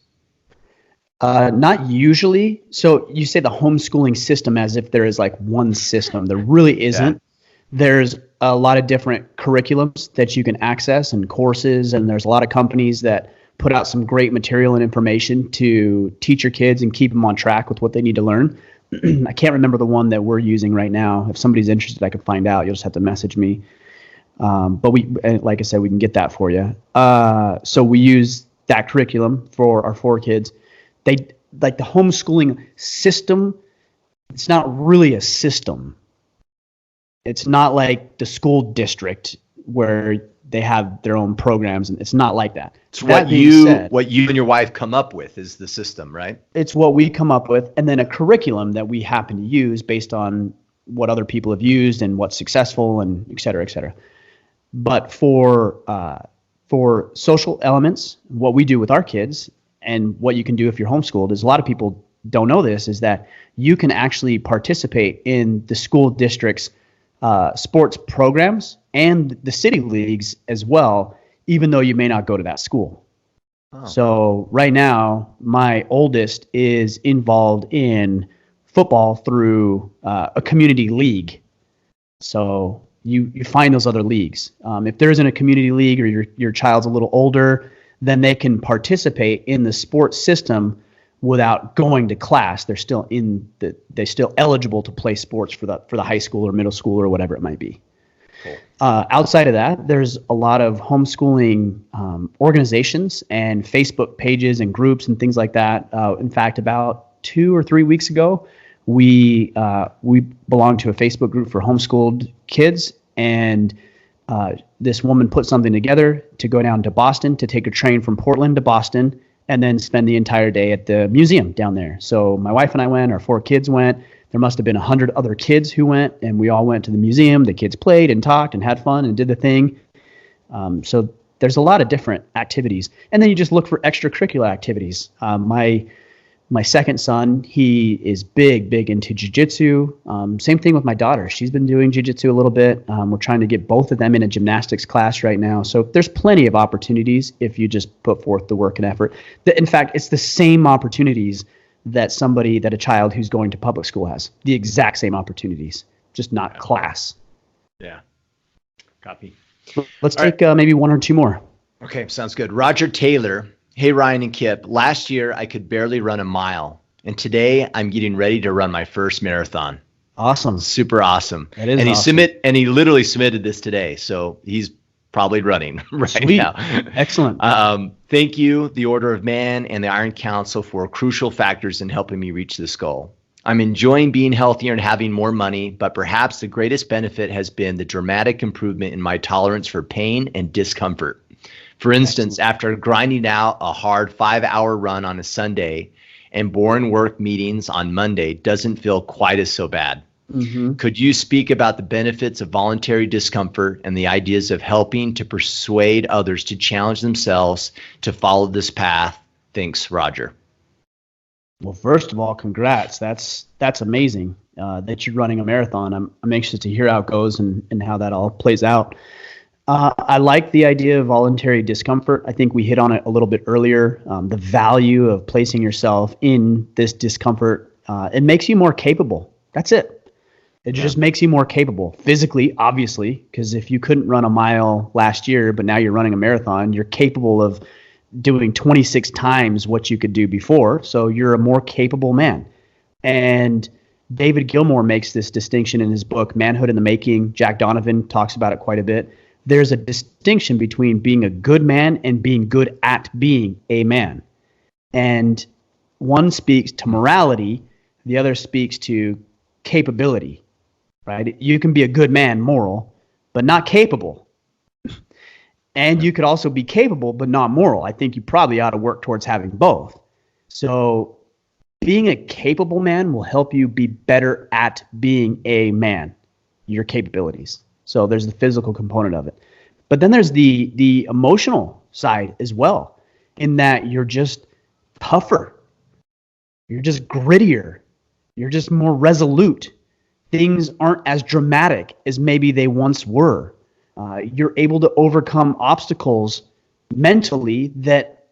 Not usually. So you say the homeschooling system as if there is like one system. There really isn't. There's a lot of different curriculums that you can access and courses, and there's a lot of companies that put out some great material and information to teach your kids and keep them on track with what they need to learn. I can't remember the one that we're using right now. If somebody's interested, I could find out. You'll just have to message me. But like I said, we can get that for you. So we use that curriculum for our 4 kids. They like the homeschooling system. It's not really a system. It's not like the school district where they have their own programs, and it's not like that. It's what you and your wife come up with is the system, right? It's what we come up with, and then a curriculum that we happen to use based on what other people have used and what's successful, and et cetera, et cetera. But for social elements, what we do with our kids and what you can do if you're homeschooled is, a lot of people don't know this, is that you can actually participate in the school district's sports programs and the city leagues as well, even though you may not go to that school. Oh. So right now, my oldest is involved in football through a community league. So you find those other leagues. If there isn't a community league, or your child's a little older, then they can participate in the sports system without going to class. They're still eligible to play sports for the high school or middle school or whatever it might be. Cool. Outside of that, there's a lot of homeschooling organizations and Facebook pages and groups and things like that. In fact, about 2 or 3 weeks ago, we belonged to a Facebook group for homeschooled kids, and this woman put something together to go down to Boston to take a train from Portland to Boston and then spend the entire day at the museum down there. So my wife and I went, our 4 kids went. There must have been 100 other kids who went, and we all went to the museum. The kids played and talked and had fun and did the thing. So there's a lot of different activities. And then you just look for extracurricular activities. My second son, he is big into jiu-jitsu. Same thing with my daughter. She's been doing jiu-jitsu a little bit. We're trying to get both of them in a gymnastics class right now. So there's plenty of opportunities if you just put forth the work and effort. In fact, it's the same opportunities that a child who's going to public school has. The exact same opportunities, just not class. Yeah. Copy. Let's take maybe one or two more. Okay, sounds good. Roger Taylor. Hey, Ryan and Kip. Last year, I could barely run a mile. And today, I'm getting ready to run my first marathon. Awesome. Super awesome. That is and awesome. He literally submitted this today. So he's probably running right Sweet. now. Excellent. Thank you, the Order of Man and the Iron Council, for crucial factors in helping me reach this goal. I'm enjoying being healthier and having more money, but perhaps the greatest benefit has been the dramatic improvement in my tolerance for pain and discomfort. For instance, after grinding out a hard 5-hour run on a Sunday and boring work meetings on Monday doesn't feel quite as so bad. Mm-hmm. Could you speak about the benefits of voluntary discomfort and the ideas of helping to persuade others to challenge themselves to follow this path? Thanks, Roger. Well, first of all, congrats. That's amazing that you're running a marathon. I'm anxious to hear how it goes and how that all plays out. I like the idea of voluntary discomfort. I think we hit on it a little bit earlier. The value of placing yourself in this discomfort, it makes you more capable. That's it. It just makes you more capable physically, obviously, because if you couldn't run a mile last year, but now you're running a marathon, you're capable of doing 26 times what you could do before. So you're a more capable man. And David Gilmour makes this distinction in his book, Manhood in the Making. Jack Donovan talks about it quite a bit. There's a distinction between being a good man and being good at being a man. And one speaks to morality, the other speaks to capability, right? You can be a good man, moral, but not capable. And you could also be capable, but not moral. I think you probably ought to work towards having both. So being a capable man will help you be better at being a man, your capabilities. So there's the physical component of it. But then there's the emotional side as well, in that you're just tougher. You're just grittier. You're just more resolute. Things aren't as dramatic as maybe they once were. You're able to overcome obstacles mentally that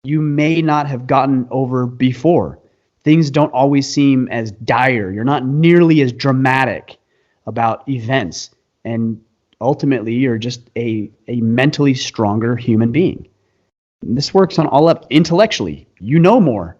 you may not have gotten over before. Things don't always seem as dire. You're not nearly as dramatic about events. And ultimately, you're just a mentally stronger human being. And this works on all up intellectually. You know more.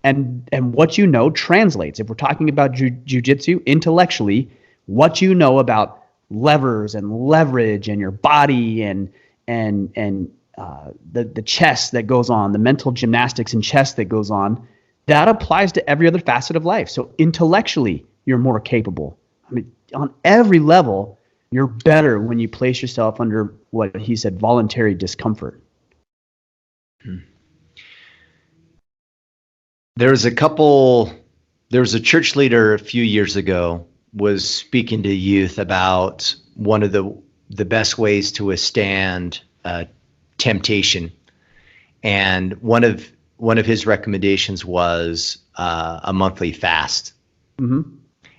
And what you know translates. If we're talking about jiu-jitsu, intellectually, what you know about levers and leverage and your body and the chess that goes on, the mental gymnastics and chess that goes on, that applies to every other facet of life. So intellectually, you're more capable. I mean, on every level, you're better when you place yourself under what he said, voluntary discomfort. There was a church leader a few years ago was speaking to youth about one of the best ways to withstand temptation. And one of his recommendations was a monthly fast. Mm-hmm.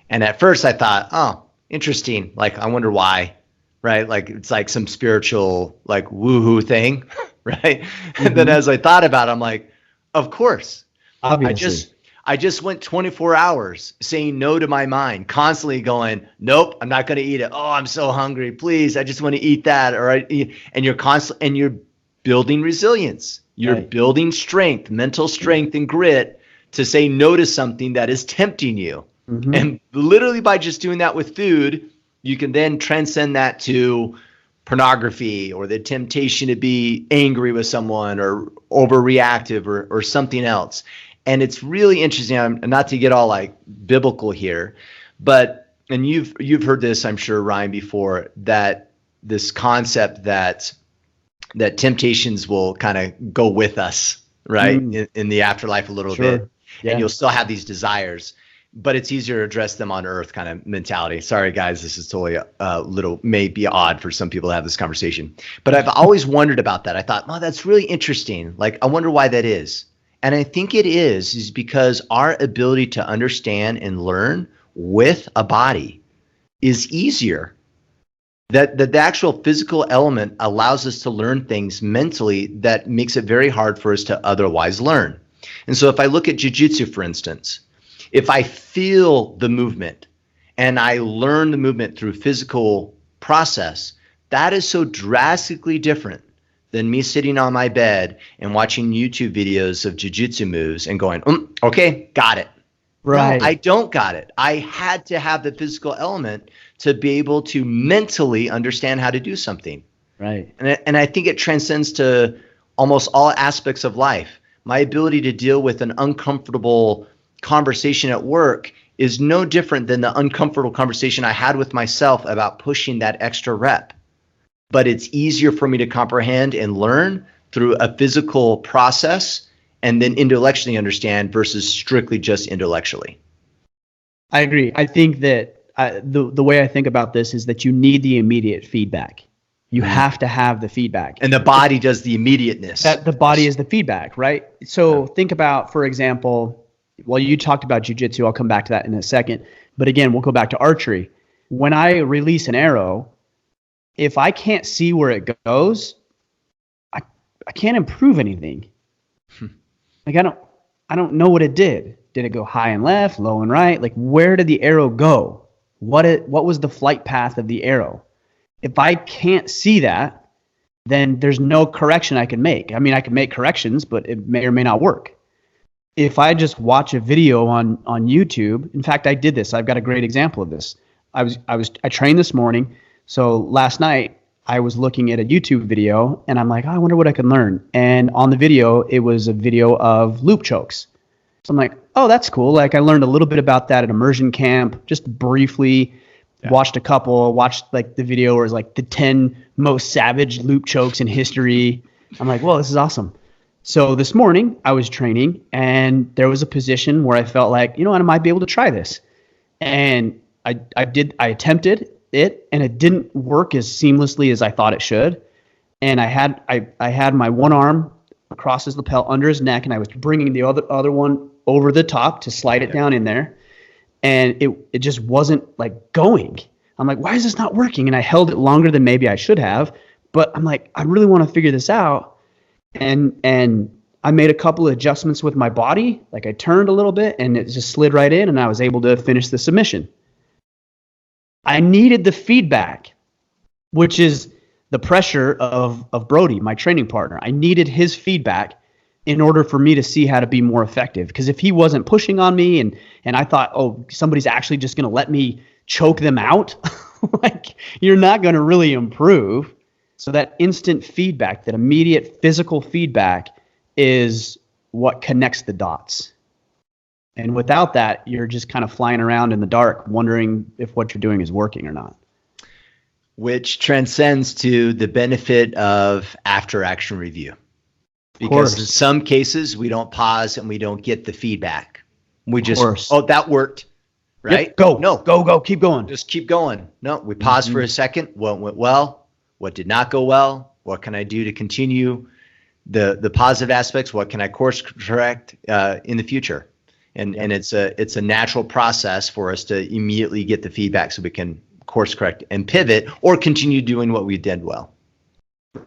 And at first I thought, oh, interesting. Like, I wonder why, right? Like, it's like some spiritual, like, woohoo thing, right? Mm-hmm. And then as I thought about it, I'm like, of course. Obviously. I just went 24 hours saying no to my mind, constantly going, nope, I'm not going to eat it. Oh, I'm so hungry. Please, I just want to eat that. And you're building resilience. You're building strength, mental strength and grit to say no to something that is tempting you. Mm-hmm. And literally by just doing that with food, you can then transcend that to pornography or the temptation to be angry with someone or overreactive or something else. And it's really interesting, not to get all like biblical here, but, and you've heard this, I'm sure, Ryan, before, that this concept that temptations will kind of go with us, right, in the afterlife a little bit, and you'll still have these desires. but it's easier to address them on earth kind of mentality. Sorry, guys, this is totally a little, may be odd for some people to have this conversation. But I've always wondered about that. I thought, oh, that's really interesting. Like, I wonder why that is. And I think it is because our ability to understand and learn with a body is easier. That the actual physical element allows us to learn things mentally that makes it very hard for us to otherwise learn. And so if I look at jiu-jitsu, for instance, if I feel the movement and I learn the movement through physical process, that is so drastically different than me sitting on my bed and watching YouTube videos of jiu-jitsu moves and going, okay, got it. Right. No, I don't got it. I had to have the physical element to be able to mentally understand how to do something. Right. And I think it transcends to almost all aspects of life. My ability to deal with an uncomfortable conversation at work is no different than the uncomfortable conversation I had with myself about pushing that extra rep. But it's easier for me to comprehend and learn through a physical process and then intellectually understand versus strictly just intellectually. I agree. I think that the way I think about this is that you need the immediate feedback. You have to have the feedback. And the body does the immediateness. That the body is the feedback, right? So think about, for example, well, you talked about jiu-jitsu. I'll come back to that in a second. But again, we'll go back to archery. When I release an arrow, if I can't see where it goes, I can't improve anything. Like I don't know what it did. Did it go high and left, low and right? Like, where did the arrow go? What was the flight path of the arrow? If I can't see that, then there's no correction I can make. I mean, I can make corrections, but it may or may not work. If I just watch a video on YouTube, in fact, I did this. I've got a great example of this. I trained this morning. So last night I was looking at a YouTube video and I'm like, oh, I wonder what I can learn. And on the video, it was a video of loop chokes. So I'm like, oh, that's cool. Like, I learned a little bit about that at immersion camp, just briefly. Watched like the video where it's like the 10 most savage loop chokes in history. I'm like, well, this is awesome. So this morning I was training and there was a position where I felt like, you know what, I might be able to try this. And I attempted it and it didn't work as seamlessly as I thought it should. And I had my one arm across his lapel under his neck and I was bringing the other one over the top to slide it down in there. And it just wasn't like going. I'm like, why is this not working? And I held it longer than maybe I should have, but I'm like, I really want to figure this out. And I made a couple of adjustments with my body. Like, I turned a little bit and it just slid right in and I was able to finish the submission. I needed the feedback, which is the pressure of Brody, my training partner. I needed his feedback in order for me to see how to be more effective. Because if he wasn't pushing on me and I thought, oh, somebody's actually just going to let me choke them out, like, you're not going to really improve. So that instant feedback, that immediate physical feedback is what connects the dots. And without that, you're just kind of flying around in the dark, wondering if what you're doing is working or not. Which transcends to the benefit of after action review. Because in some cases, we don't pause and we don't get the feedback. We just, oh, that worked, right? Yep, go, keep going. Just keep going. No, we pause for a second. What went well? What did not go well? What can I do to continue the positive aspects? What can I course correct in the future? And it's a natural process for us to immediately get the feedback so we can course correct and pivot or continue doing what we did well.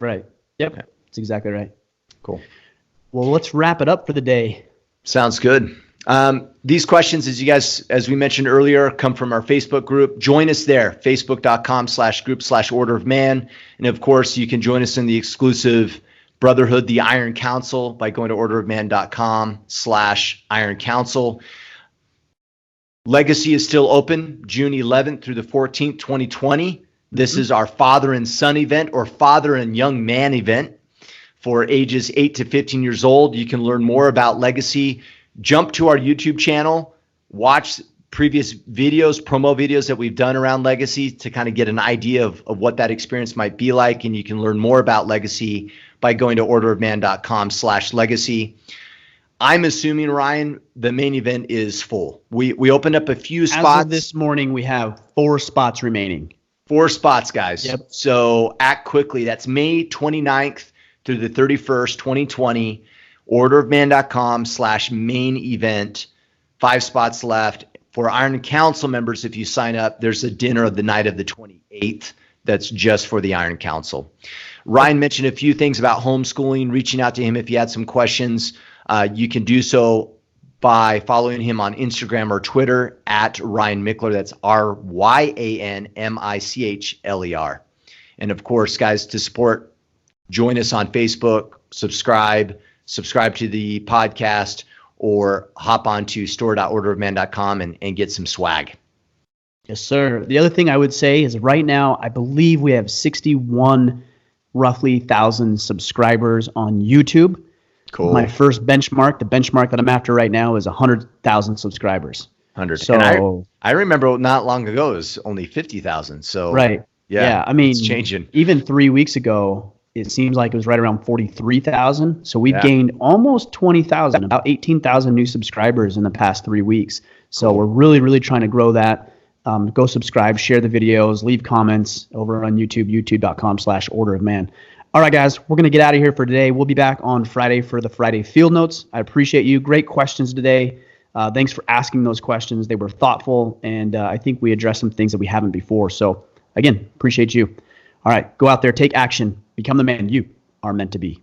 Right. Yep. Okay. That's exactly right. Cool. Well, let's wrap it up for the day. Sounds good. These questions, as we mentioned earlier, come from our Facebook group. Join us there, facebook.com/group/Order of Man. And of course, you can join us in the exclusive Brotherhood, the Iron Council, by going to orderofman.com/Iron Council. Legacy is still open, June 11th through the 14th, 2020. This is our father and son event, or father and young man event for ages 8 to 15 years old. You can learn more about Legacy. Jump to our YouTube channel, watch previous videos, promo videos that we've done around Legacy to kind of get an idea of what that experience might be like. And you can learn more about Legacy by going to orderofman.com/legacy. I'm assuming, Ryan, the main event is full. We opened up a few spots. As of this morning, we have 4 spots remaining. 4 spots, guys. Yep. So act quickly. That's May 29th through the 31st, 2020. Orderofman.com/main event. 5 spots left. For Iron Council members, if you sign up, there's a dinner of the night of the 28th. That's just for the Iron Council. Ryan mentioned a few things about homeschooling, reaching out to him if you had some questions. You can do so by following him on Instagram or Twitter at Ryan Michler. That's RyanMichler. And of course, guys, to support, join us on Facebook, subscribe to the podcast, or hop on to store.orderofman.com and get some swag. Yes, sir. The other thing I would say is right now, I believe we have 61 roughly 1,000 subscribers on YouTube. Cool. My first benchmark, the benchmark that I'm after right now, is 100,000 subscribers. 100. So and I remember not long ago it was only 50,000. So right. Yeah. I mean, it's changing. Even 3 weeks ago, it seems like it was right around 43,000. So we've gained almost 20,000, about 18,000 new subscribers in the past 3 weeks. So we're really, really trying to grow that. Go subscribe, share the videos, leave comments over on YouTube, youtube.com/orderofman. All right, guys, we're going to get out of here for today. We'll be back on Friday for the Friday Field Notes. I appreciate you. Great questions today. Thanks for asking those questions. They were thoughtful, and I think we addressed some things that we haven't before. So, again, appreciate you. All right, go out there, take action, become the man you are meant to be.